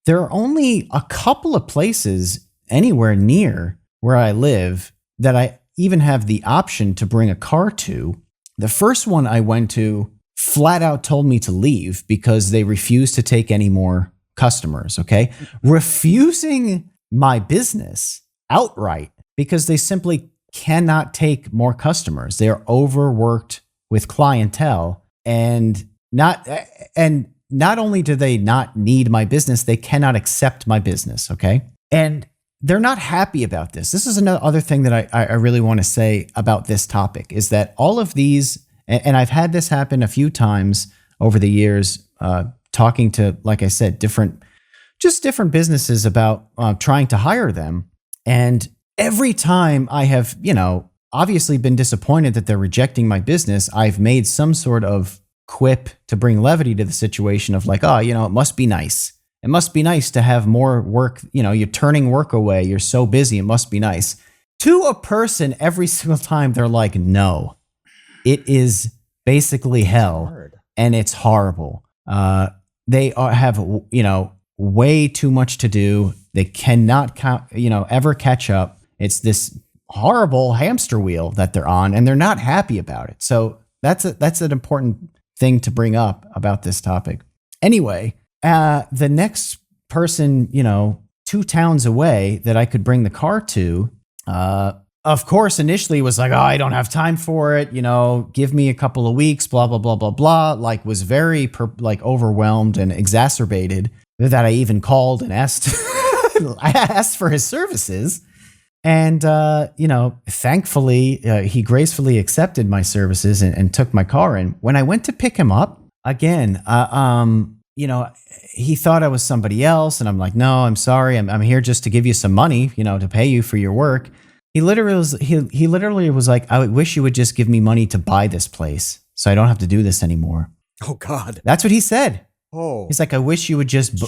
There are only a couple of places anywhere near where I live that I even have the option to bring a car to. The first one I went to flat out told me to leave because they refused to take any more customers, okay? Refusing my business outright because they simply cannot take more customers. They are overworked with clientele, and not only do they not need my business, they cannot accept my business, okay? And they're not happy about this. This is another other thing that I really want to say about this topic is that all of these, and I've had this happen a few times over the years, talking to, like I said, different businesses about trying to hire them. And every time I have, obviously been disappointed that they're rejecting my business, I've made some sort of quip to bring levity to the situation of like, oh, it must be nice. It must be nice to have more work. You're turning work away. You're so busy. It must be nice. To a person, every single time they're like, no, it is basically hell and it's horrible. They have, way too much to do. They cannot, ever catch up. It's this horrible hamster wheel that they're on, and they're not happy about it. So that's an important thing to bring up about this topic. Anyway, the next person, 2 towns away that I could bring the car to, of course, initially was like, oh, I don't have time for it. Give me a couple of weeks, blah, blah, blah, blah, blah. Like was very overwhelmed and exacerbated that I even called and asked, I asked for his services. And, thankfully, he gracefully accepted my services and took my car in. When I went to pick him up again, he thought I was somebody else. And I'm like, no, I'm sorry. I'm here just to give you some money, to pay you for your work. He literally was like, I wish you would just give me money to buy this place so I don't have to do this anymore. Oh, God. That's what he said. Oh, he's like, I wish you would just,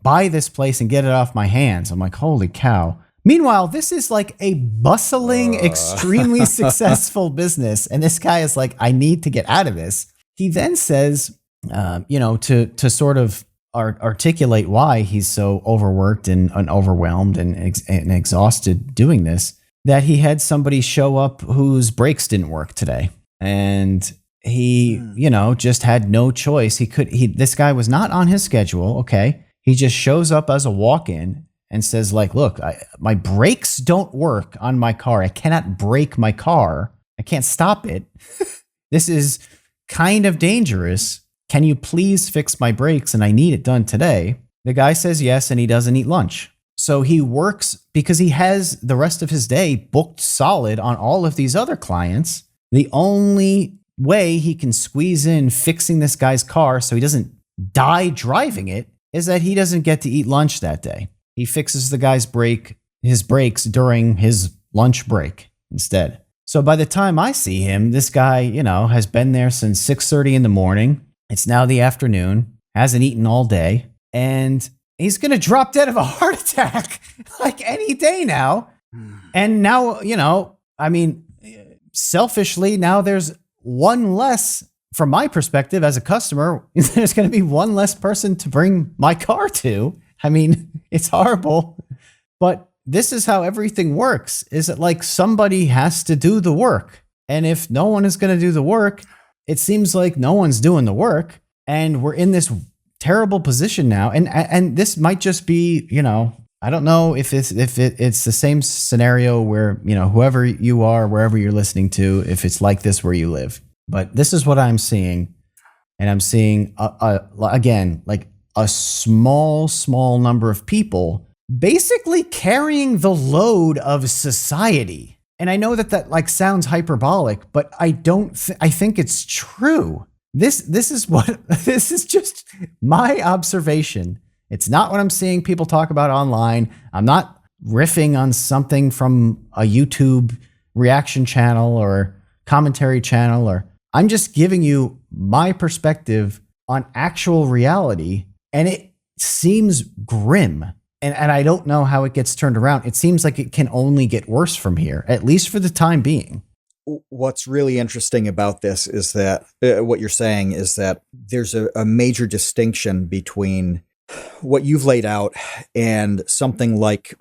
buy this place and get it off my hands. I'm like, holy cow. Meanwhile, this is like a bustling, extremely successful business. And this guy is like, I need to get out of this. He then says, to sort of articulate why he's so overworked and overwhelmed and exhausted doing this, that he had somebody show up whose brakes didn't work today. And he, just had no choice. This guy was not on his schedule. Okay. He just shows up as a walk-in and says like, look, my brakes don't work on my car. I cannot brake my car. I can't stop it. This is kind of dangerous. Can you please fix my brakes? And I need it done today. The guy says yes, and he doesn't eat lunch. So he works because he has the rest of his day booked solid on all of these other clients. The only way he can squeeze in fixing this guy's car so he doesn't die driving it is that he doesn't get to eat lunch that day. He fixes the guy's brakes during his lunch break instead. So by the time I see him, this guy, has been there since 6:30 in the morning. It's now the afternoon, hasn't eaten all day, and he's going to drop dead of a heart attack like any day now. And now, selfishly, now there's one less, from my perspective as a customer, there's going to be one less person to bring my car to. It's horrible, but this is how everything works, is that like somebody has to do the work. And if no one is going to do the work, it seems like no one's doing the work. And we're in this terrible position now. And this might just be, I don't know if it's the same scenario where, whoever you are, wherever you're listening to, if it's like this where you live. But this is what I'm seeing. And I'm seeing, again, like a small number of people basically carrying the load of society. And I know that like sounds hyperbolic, but I think it's true. This is just my observation. It's not what I'm seeing people talk about online. I'm not riffing on something from a YouTube reaction channel or commentary channel, I'm just giving you my perspective on actual reality, and it seems grim. And I don't know how it gets turned around. It seems like it can only get worse from here, at least for the time being. What's really interesting about this is that what you're saying is that there's a major distinction between what you've laid out and something like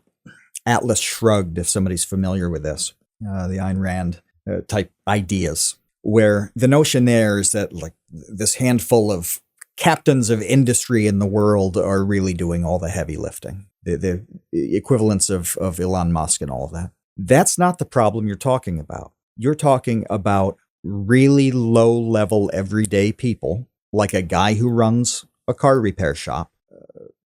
Atlas Shrugged, if somebody's familiar with this, the Ayn Rand type ideas, where the notion there is that like this handful of captains of industry in the world are really doing all the heavy lifting, the equivalents of Elon Musk and all of that. That's not the problem you're talking about. You're talking about really low-level everyday people, like a guy who runs a car repair shop,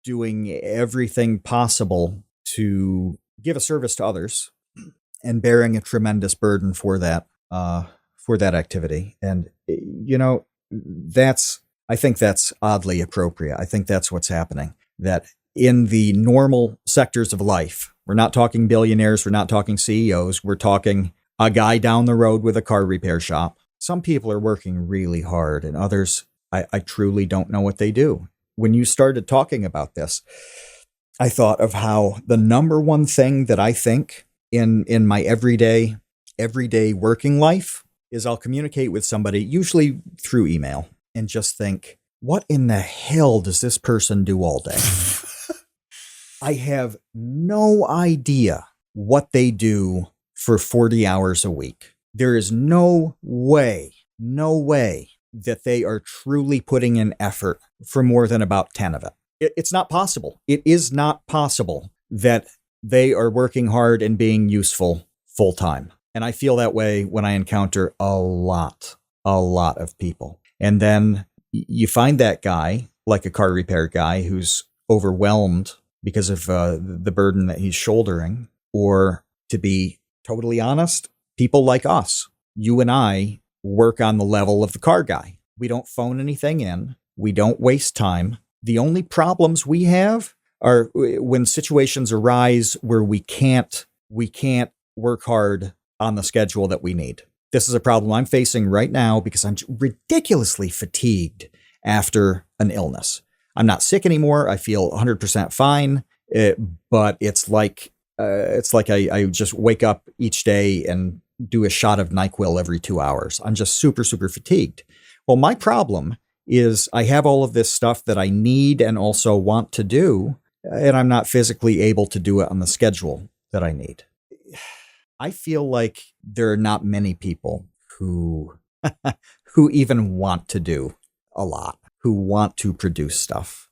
doing everything possible to give a service to others and bearing a tremendous burden for that activity. And, I think that's oddly appropriate. I think that's what's happening, that in the normal sectors of life, we're not talking billionaires, we're not talking CEOs, we're talking a guy down the road with a car repair shop. Some people are working really hard, and others, I truly don't know what they do. When you started talking about this, I thought of how the number one thing that I think in my everyday working life is I'll communicate with somebody, usually through email, and just think, what in the hell does this person do all day? I have no idea what they do for 40 hours a week. There is no way that they are truly putting in effort for more than about 10 of it. It's not possible. It is not possible that they are working hard and being useful full time. And I feel that way when I encounter a lot of people. And then you find that guy, like a car repair guy, who's overwhelmed because of the burden that he's shouldering. Or, to be totally honest, people like us, you and I, work on the level of the car guy. We don't phone anything in. We don't waste time. The only problems we have are when situations arise where we can't work hard on the schedule that we need. This is a problem I'm facing right now because I'm ridiculously fatigued after an illness. I'm not sick anymore. I feel 100% fine, but it's like I just wake up each day and do a shot of NyQuil every 2 hours. I'm just super fatigued. Well, my problem is I have all of this stuff that I need and also want to do, and I'm not physically able to do it on the schedule that I need. I feel like there are not many people who even want to do a lot, who want to produce stuff,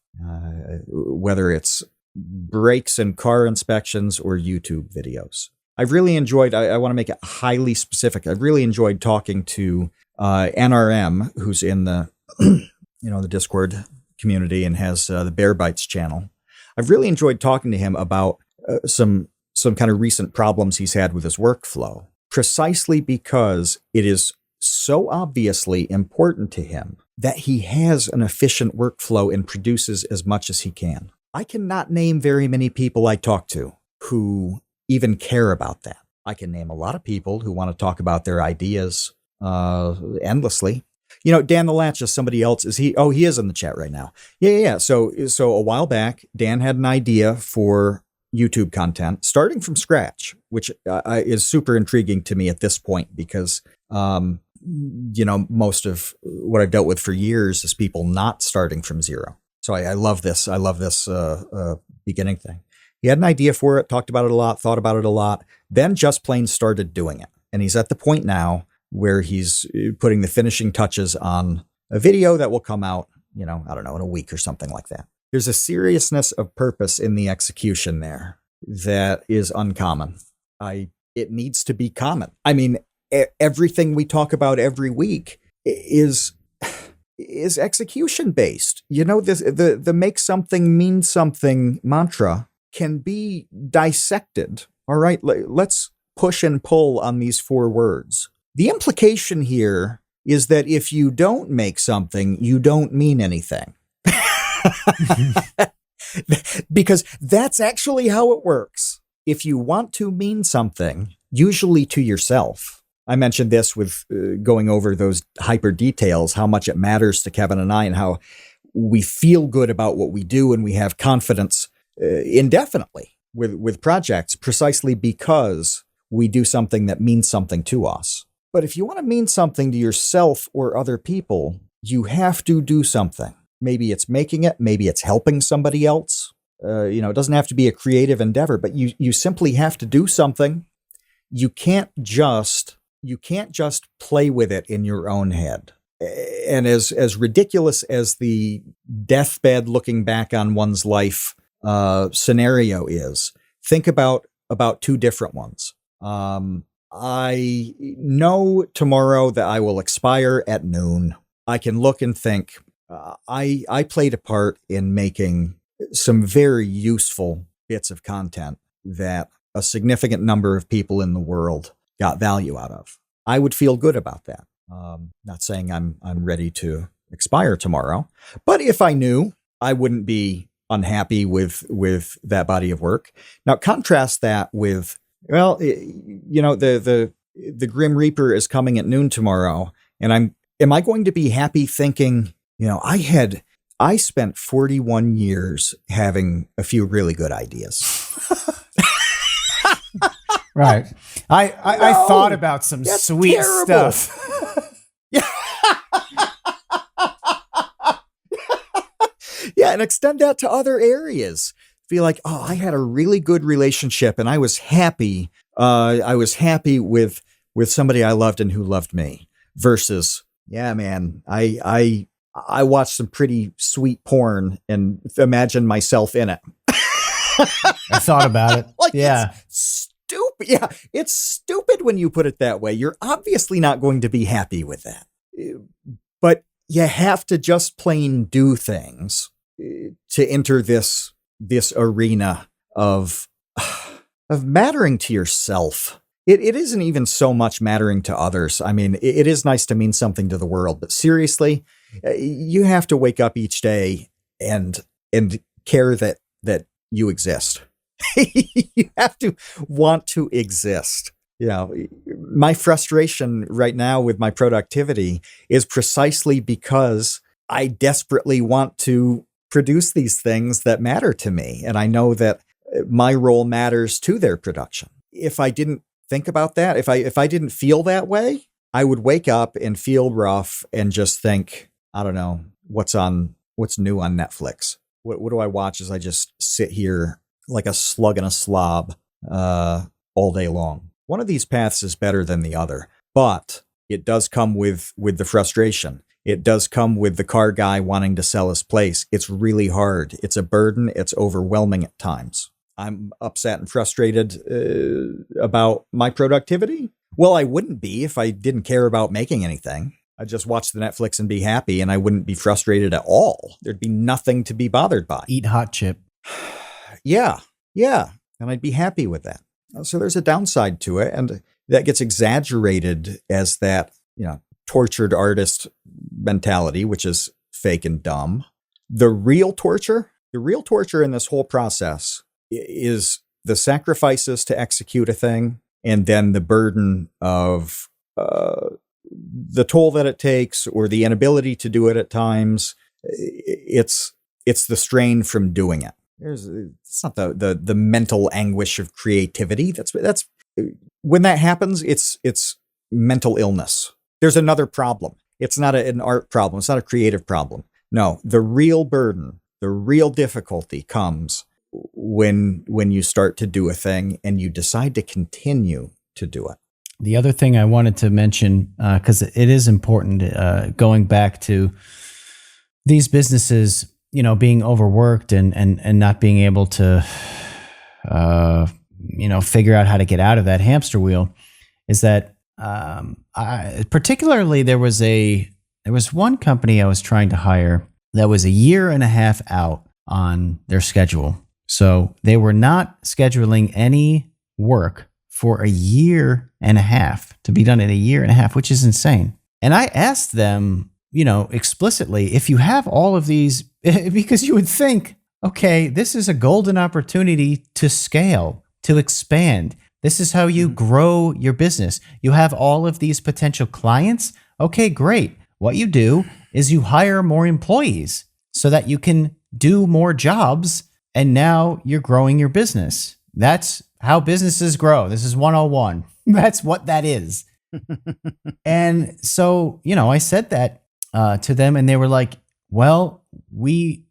whether it's brakes and car inspections or YouTube videos. I've really enjoyed, I want to make it highly specific. I've really enjoyed talking to NRM, who's in the, the Discord community and has the Bear Bites channel. I've really enjoyed talking to him about some kind of recent problems he's had with his workflow, precisely because it is so obviously important to him that he has an efficient workflow and produces as much as he can. I cannot name very many people I talk to who even care about that. I can name a lot of people who want to talk about their ideas endlessly. Dan the Latch is somebody else. Is he? Oh, he is in the chat right now. Yeah. So a while back, Dan had an idea for YouTube content starting from scratch, which is super intriguing to me at this point because, most of what I've dealt with for years is people not starting from zero. So I love this. I love this beginning thing. He had an idea for it, talked about it a lot, thought about it a lot, then just plain started doing it. And he's at the point now where he's putting the finishing touches on a video that will come out, I don't know, in a week or something like that. There's a seriousness of purpose in the execution there that is uncommon. It needs to be common. I mean, everything we talk about every week is execution based. The make something mean something mantra can be dissected. All right, let's push and pull on these 4 words. The implication here is that if you don't make something, you don't mean anything. Because that's actually how it works. If you want to mean something, usually to yourself. I mentioned this with going over those hyper details, how much it matters to Kevin and I, and how we feel good about what we do and we have confidence indefinitely with projects, precisely because we do something that means something to us. But if you want to mean something to yourself or other people, you have to do something. Maybe it's making it, maybe it's helping somebody else. It doesn't have to be a creative endeavor, but you simply have to do something. You can't just play with it in your own head. And as ridiculous as the deathbed looking back on one's life scenario is, think about 2 different ones. I know tomorrow that I will expire at noon. I can look and think, I played a part in making some very useful bits of content that a significant number of people in the world got value out of. I would feel good about that. Not saying I'm ready to expire tomorrow, but if I knew, I wouldn't be unhappy with that body of work. Now contrast that with, the Grim Reaper is coming at noon tomorrow, and am I going to be happy thinking, I spent 41 years having a few really good ideas. Right. I thought about some sweet terrible stuff. Yeah, and extend that to other areas. Feel like, I had a really good relationship and I was happy. I was happy with somebody I loved and who loved me. Versus, yeah, man, I watched some pretty sweet porn and imagined myself in it. I thought about it. Yeah. It's stupid. Yeah, it's stupid when you put it that way. You're obviously not going to be happy with that. But you have to just plain do things to enter this arena of mattering to yourself. It isn't even so much mattering to others. I mean, it is nice to mean something to the world, but seriously, you have to wake up each day and care that you exist. You have to want to exist. My frustration right now with my productivity is precisely because I desperately want to produce these things that matter to me. And I know that my role matters to their production. If I didn't think about that, if I didn't feel that way, I would wake up and feel rough and just think, I don't know, what's new on Netflix? What do I watch as I just sit here like a slug in a slob all day long? One of these paths is better than the other, but it does come with the frustration. It does come with the car guy wanting to sell his place. It's really hard. It's a burden. It's overwhelming at times. I'm upset and frustrated about my productivity. Well, I wouldn't be if I didn't care about making anything. I'd just watch the Netflix and be happy, and I wouldn't be frustrated at all. There'd be nothing to be bothered by. Eat hot chip. Yeah. And I'd be happy with that. So there's a downside to it, and that gets exaggerated as that, tortured artist mentality, which is fake and dumb. The real torture in this whole process is the sacrifices to execute a thing, and then the burden of the toll that it takes, or the inability to do it at times. It's the strain from doing it. It's not the mental anguish of creativity. That's when that happens. It's mental illness. There's another problem. It's not an art problem. It's not a creative problem. No, the real burden, the real difficulty comes when you start to do a thing and you decide to continue to do it. The other thing I wanted to mention, because it is important, going back to these businesses, being overworked and not being able to, figure out how to get out of that hamster wheel, is that particularly there was one company I was trying to hire that was a year and a half out on their schedule. So they were not scheduling any work for a year and a half to be done in a year and a half, which is insane. And I asked them, explicitly, if you have all of these, because you would think, okay, this is a golden opportunity to scale, to expand. This is how you grow your business. You have all of these potential clients. Okay, great. What you do is you hire more employees so that you can do more jobs, and now you're growing your business. That's how businesses grow. This is 101. That's what that is. And so, I said that to them, and they were like, well, we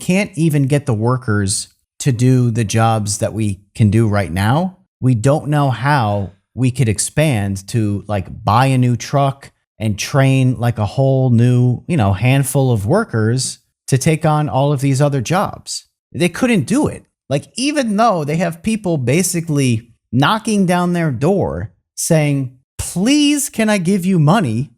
can't even get the workers to do the jobs that we can do right now. We don't know how we could expand to buy a new truck and train a whole new, handful of workers to take on all of these other jobs. They couldn't do it. Even though they have people basically knocking down their door saying, please, can I give you money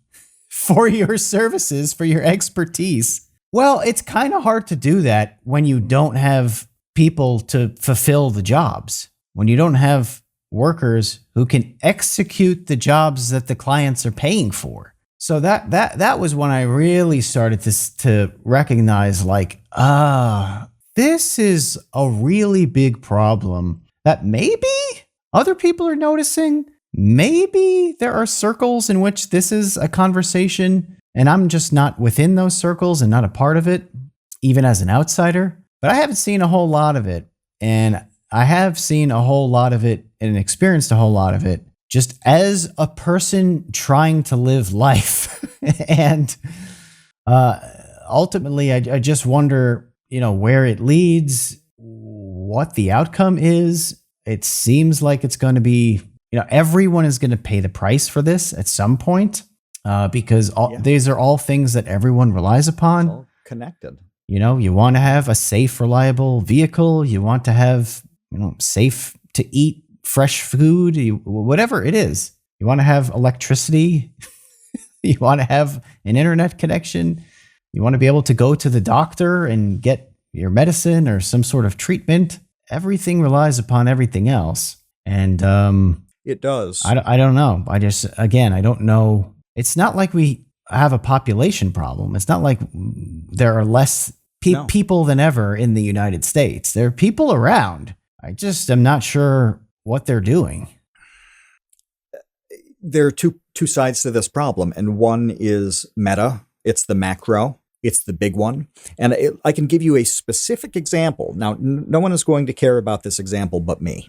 for your services, for your expertise? Well, it's kind of hard to do that when you don't have people to fulfill the jobs, when you don't have workers who can execute the jobs that the clients are paying for. So that was when I really started to recognize this is a really big problem that maybe other people are noticing. Maybe there are circles in which this is a conversation and I'm just not within those circles and not a part of it, even as an outsider. But I haven't seen a whole lot of it. And I have seen a whole lot of it and experienced a whole lot of it just as a person trying to live life. And ultimately, I just wonder, where it leads, what the outcome is. It seems like it's going to be, everyone is going to pay the price for this at some point, because these are all things that everyone relies upon. It's all connected. You want to have a safe, reliable vehicle. You want to have, safe to eat fresh food, whatever it is. You want to have electricity. You want to have an internet connection. You want to be able to go to the doctor and get your medicine or some sort of treatment. Everything relies upon everything else. And it does. I don't know. I don't know. It's not like we have a population problem. It's not like there are less people than ever in the United States. There are people around. I just am not sure what they're doing. There are two sides to this problem, and one is meta. It's the macro. It's the big one. And I can give you a specific example. Now, no one is going to care about this example but me.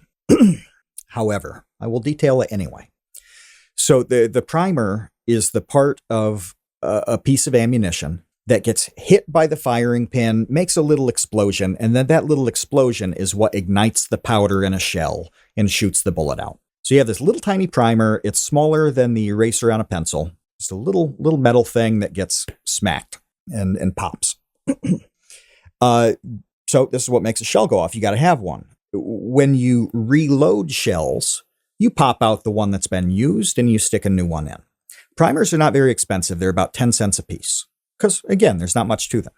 However, I will detail it anyway. So the primer is the part of a piece of ammunition that gets hit by the firing pin, makes a little explosion, and then that little explosion is what ignites the powder in a shell and shoots the bullet out. So you have this little tiny primer. It's smaller than the eraser on a pencil. Just a little metal thing that gets smacked and pops. So this is what makes a shell go off. You got to have one. When you reload shells, you pop out the one that's been used and you stick a new one in. Primers are not very expensive. They're about 10 cents a piece because, again, there's not much to them.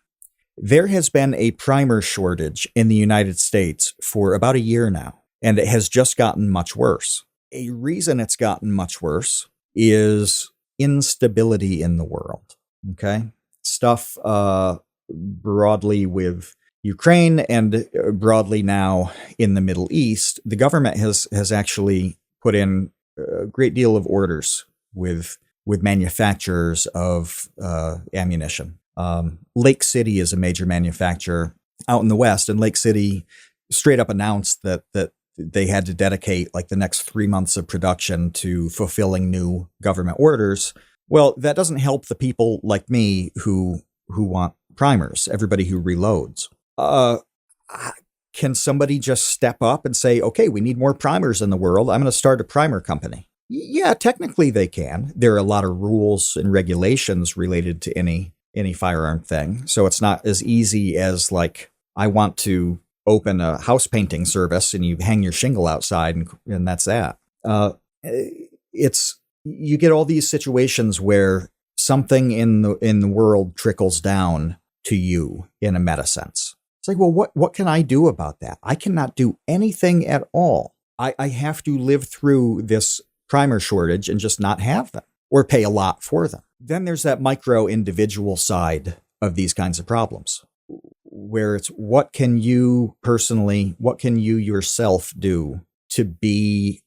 There has been a primer shortage in the United States for about a year now, and it has just gotten much worse. A reason it's gotten much worse is instability in the world. Okay? Stuff broadly with Ukraine and broadly now in the Middle East, the government has actually put in a great deal of orders with manufacturers of ammunition. Lake City is a major manufacturer out in the West, and Lake City straight up announced that they had to dedicate the next 3 months of production to fulfilling new government orders. Well, that doesn't help the people like me who want primers, everybody who reloads. Can somebody just step up and say, okay, we need more primers in the world. I'm going to start a primer company. Yeah, technically they can. There are a lot of rules and regulations related to any firearm thing. So it's not as easy as like, I want to open a house painting service and you hang your shingle outside and that's that. You get all these situations where something in the world trickles down to you in a meta sense. It's like, well, what can I do about that? I cannot do anything at all. I have to live through this primer shortage and just not have them or pay a lot for them. Then there's that micro individual side of these kinds of problems where it's what can you yourself do to be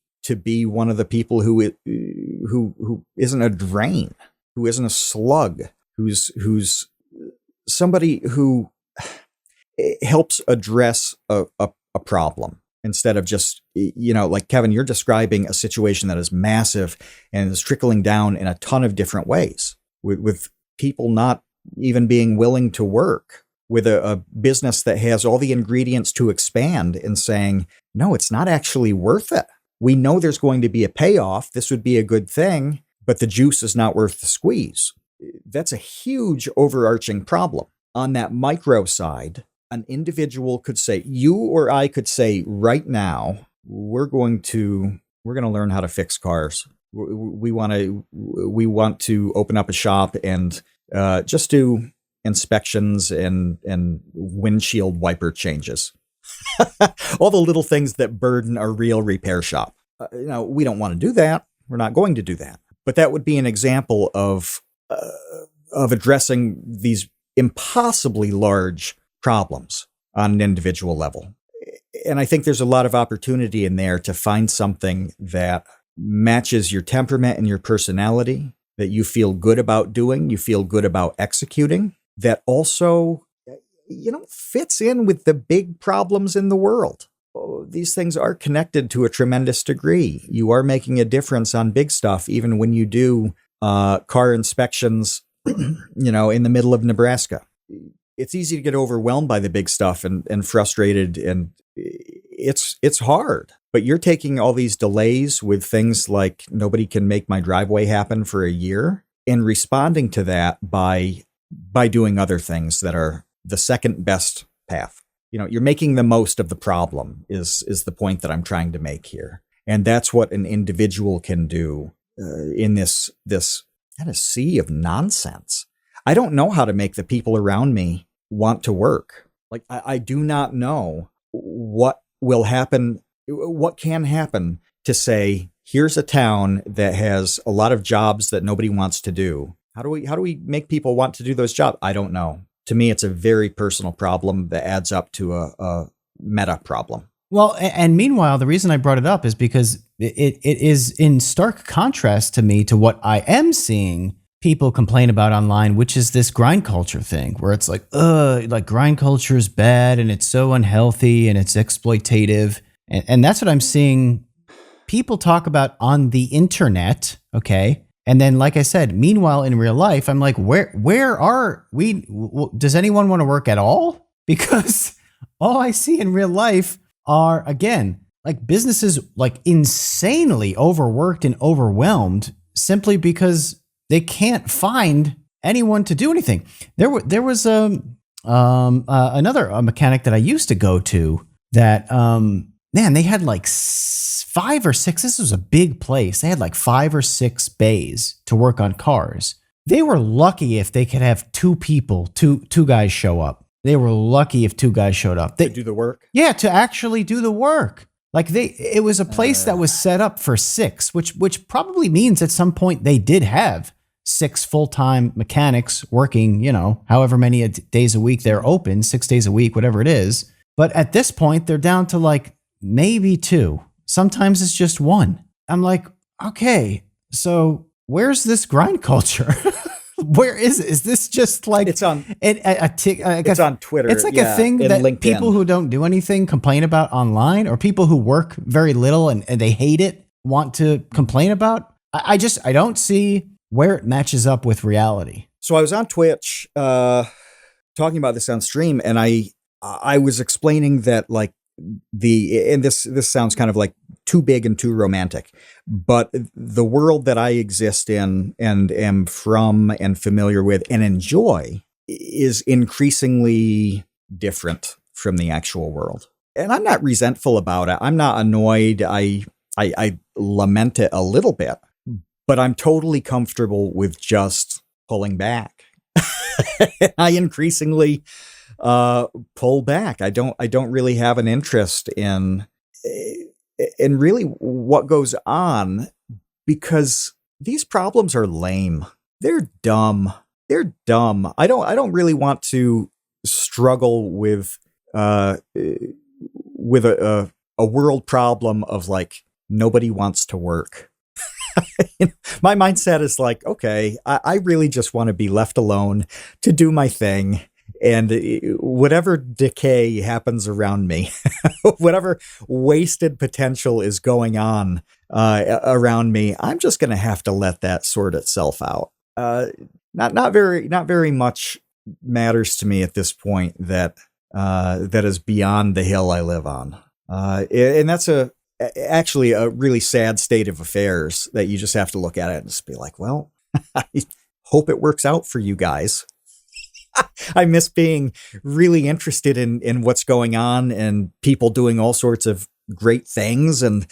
one of the people who isn't a drain, who isn't a slug, who's somebody who helps address a problem instead of just, like Kevin, you're describing a situation that is massive and is trickling down in a ton of different ways with people not even being willing to work, with a business that has all the ingredients to expand and saying, no, it's not actually worth it. We know there's going to be a payoff. This would be a good thing, but the juice is not worth the squeeze. That's a huge overarching problem. On that micro side, an individual could say, you or I could say right now, we're going to learn how to fix cars. We want to open up a shop and just do inspections and windshield wiper changes. All the little things that burden a real repair shop. We don't want to do that. We're not going to do that. But that would be an example of addressing these impossibly large problems on an individual level. And I think there's a lot of opportunity in there to find something that matches your temperament and your personality, that you feel good about doing, you feel good about executing, that also, fits in with the big problems in the world. These things are connected to a tremendous degree. You are making a difference on big stuff, even when you do car inspections, in the middle of Nebraska. It's easy to get overwhelmed by the big stuff and frustrated, and it's hard. But you're taking all these delays with things like nobody can make my driveway happen for a year, and responding to that by doing other things that are the second best path. You're making the most of the problem is the point that I'm trying to make here. And that's what an individual can do in this kind of sea of nonsense. I don't know how to make the people around me want to work. Like, I do not know what will happen, what can happen to say, here's a town that has a lot of jobs that nobody wants to do. How do we make people want to do those jobs? I don't know. To me, it's a very personal problem that adds up to a meta problem. Well, and meanwhile, the reason I brought it up is because it is in stark contrast to me to what I am seeing people complain about online, which is this grind culture thing where it's like grind culture is bad and it's so unhealthy and it's exploitative. And that's what I'm seeing people talk about on the internet. Okay. And then, like I said, meanwhile, in real life, I'm like, where are we? Does anyone want to work at all? Because all I see in real life are, again, like businesses like insanely overworked and overwhelmed simply because they can't find anyone to do anything. There was another mechanic that I used to go to that, man, they had like 5 or 6. This was a big place. They had like 5 or 6 bays to work on cars. They were lucky if they could have 2 people, two guys show up. They were lucky if 2 guys showed up. They do the work? Yeah, to actually do the work. Like it was a place that was set up for 6, which probably means at some point they did have 6 full-time mechanics working, however many days a week they're open, 6 days a week, whatever it is. But at this point, they're down to like maybe 2. Sometimes it's just 1. I'm like, okay, so where's this grind culture? Where is it? Is this just like it's on? It's on Twitter. It's like a thing that LinkedIn. People who don't do anything complain about online, or people who work very little and they hate it want to complain about. I don't see where it matches up with reality. So I was on Twitch talking about this on stream, and I was explaining that like and this sounds kind of like too big and too romantic. But the world that I exist in and am from and familiar with and enjoy is increasingly different from the actual world. And I'm not resentful about it. I'm not annoyed. I lament it a little bit, but I'm totally comfortable with just pulling back. I increasingly pull back. I don't really have an interest in really what goes on, because these problems are lame. They're dumb. I don't really want to struggle with a world problem of like nobody wants to work. My mindset is like, okay, I really just want to be left alone to do my thing. And whatever decay happens around me, whatever wasted potential is going on around me, I'm just going to have to let that sort itself out. Not very much matters to me at this point that is beyond the hill I live on. And that's actually a really sad state of affairs that you just have to look at it and just be like, well, I hope it works out for you guys. I miss being really interested in what's going on and people doing all sorts of great things and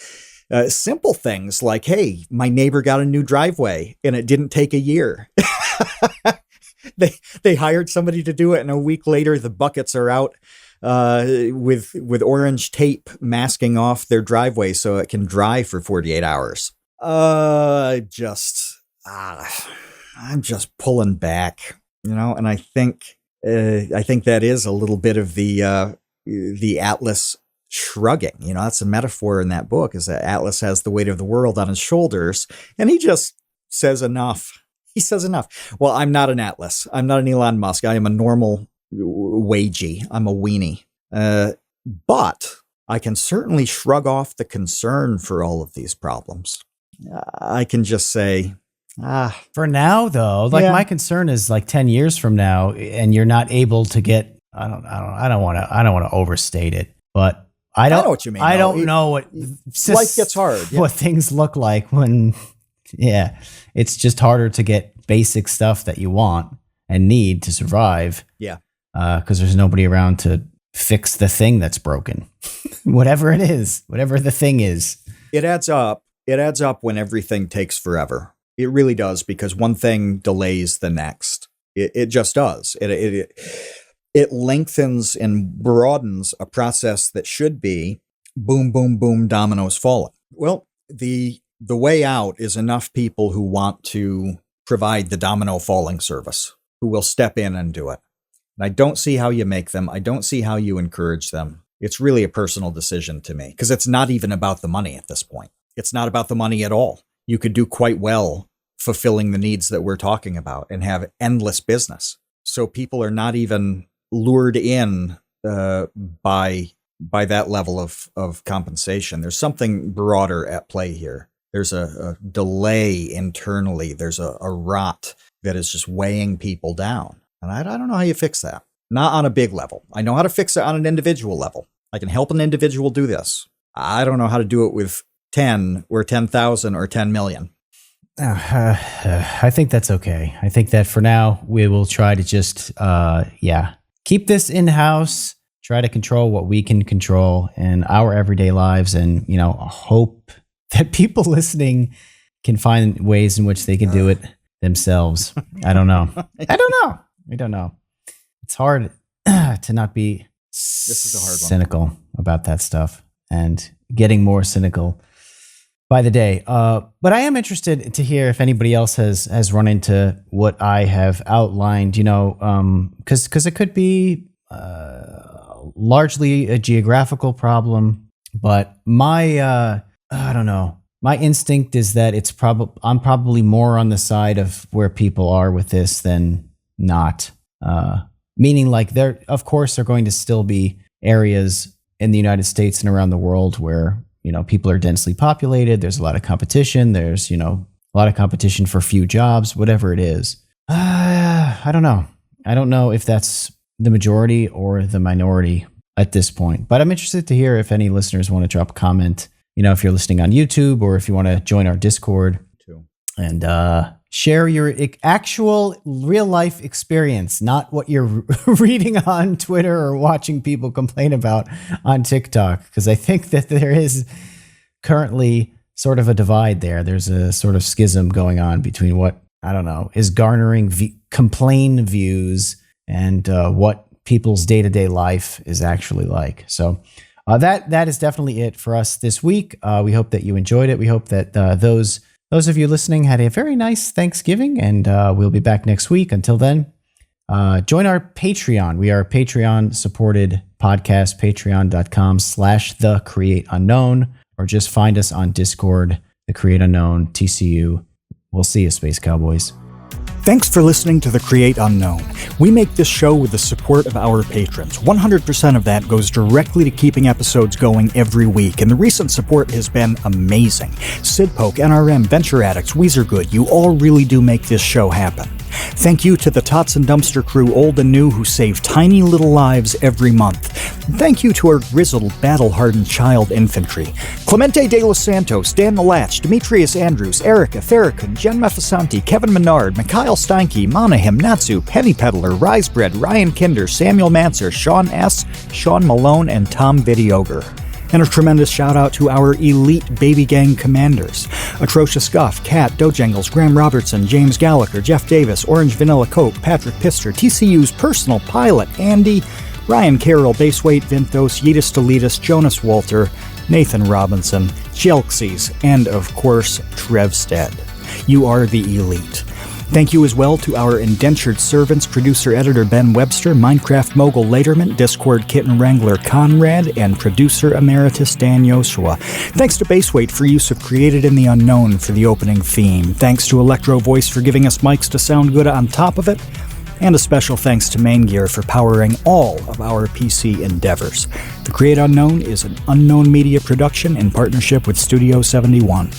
simple things like, hey, my neighbor got a new driveway and it didn't take a year. They hired somebody to do it, and a week later the buckets are out with orange tape masking off their driveway so it can dry for 48 hours. I'm just pulling back. And I think that is a little bit of the Atlas shrugging. That's a metaphor in that book, is that Atlas has the weight of the world on his shoulders, and he just says enough. He says enough. Well, I'm not an Atlas. I'm not an Elon Musk. I am a normal wagey. I'm a weenie. But I can certainly shrug off the concern for all of these problems. I can just say, for now, though, my concern is like 10 years from now, and you're not able to get. I don't want to overstate it, but I know what you mean. I don't know what life gets hard. Yeah. What things look like when, it's just harder to get basic stuff that you want and need to survive. Yeah, because there's nobody around to fix the thing that's broken, whatever it is, whatever the thing is. It adds up. It adds up when everything takes forever. It really does, because one thing delays the next. It just does. It lengthens and broadens a process that should be boom, boom, boom, dominoes falling. Well, the way out is enough people who want to provide the domino falling service, who will step in and do it. And I don't see how you make them. I don't see how you encourage them. It's really a personal decision to me, because it's not even about the money at this point. It's not about the money at all. You could do quite well fulfilling the needs that we're talking about and have endless business. So people are not even lured in by that level of compensation. There's something broader at play here. There's a delay internally. There's a rot that is just weighing people down. And I don't know how you fix that. Not on a big level. I know how to fix it on an individual level. I can help an individual do this. I don't know how to do it with 10 or 10,000 or 10 million. I think that's okay. I think that for now, we will try to just, keep this in-house, try to control what we can control in our everyday lives, and, hope that people listening can find ways in which they can do it themselves. I don't know. I don't know. It's hard to not be cynical about that stuff, and getting more cynical by the day. But I am interested to hear if anybody else has run into what I have outlined, because it could be largely a geographical problem, but I don't know. My instinct is that I'm probably more on the side of where people are with this than not. Meaning, like, of course, there are going to still be areas in the United States and around the world where, people are densely populated. There's a lot of competition. There's, a lot of competition for few jobs, whatever it is. I don't know. I don't know if that's the majority or the minority at this point, but I'm interested to hear if any listeners want to drop a comment if you're listening on YouTube or if you want to join our Discord and share your actual real life experience, not what you're reading on Twitter or watching people complain about on TikTok. Because I think that there is currently sort of a divide there. There's a sort of schism going on between what, I don't know, is garnering complain views and what people's day-to-day life is actually like. So that is definitely it for us this week. We hope that you enjoyed it. We hope that those of you listening had a very nice Thanksgiving, and we'll be back next week. Until then, join our Patreon. We are a Patreon-supported podcast, patreon.com/thecreateunknown, or just find us on Discord, The Create Unknown, TCU. We'll see you, Space Cowboys. Thanks for listening to The Create Unknown. We make this show with the support of our patrons. 100% of that goes directly to keeping episodes going every week, and the recent support has been amazing. Sidpoke, NRM, Venture Addicts, Weezergood, you all really do make this show happen. Thank you to the Tots and Dumpster crew, old and new, who save tiny little lives every month. Thank you to our grizzled, battle-hardened child infantry. Clemente de los Santos, Dan the Latch, Demetrius Andrews, Erica, Farrakhan, Jen Mefasanti, Kevin Menard, Mikhail Steinke, Monahim, Natsu, Penny Peddler, Risebread, Ryan Kinder, Samuel Manser, Sean S., Sean Malone, and Tom Vidioger. And a tremendous shout out to our elite baby gang commanders: Atrocious Guff, Kat, Dojangles, Graham Robertson, James Gallagher, Jeff Davis, Orange Vanilla Coke, Patrick Pister, TCU's personal pilot, Andy, Ryan Carroll, Baseweight, Vinthos, Yeetus Deletus, Jonas Walter, Nathan Robinson, Jelksies, and of course, Trevstead. You are the elite. Thank you as well to our indentured servants, producer-editor Ben Webster, Minecraft mogul Laterman, Discord kitten wrangler Conrad, and producer emeritus Dan Yoshua. Thanks to Baseweight for use of Created in the Unknown for the opening theme. Thanks to Electro Voice for giving us mics to sound good on top of it. And a special thanks to Main Gear for powering all of our PC endeavors. The Create Unknown is an Unknown Media production in partnership with Studio 71.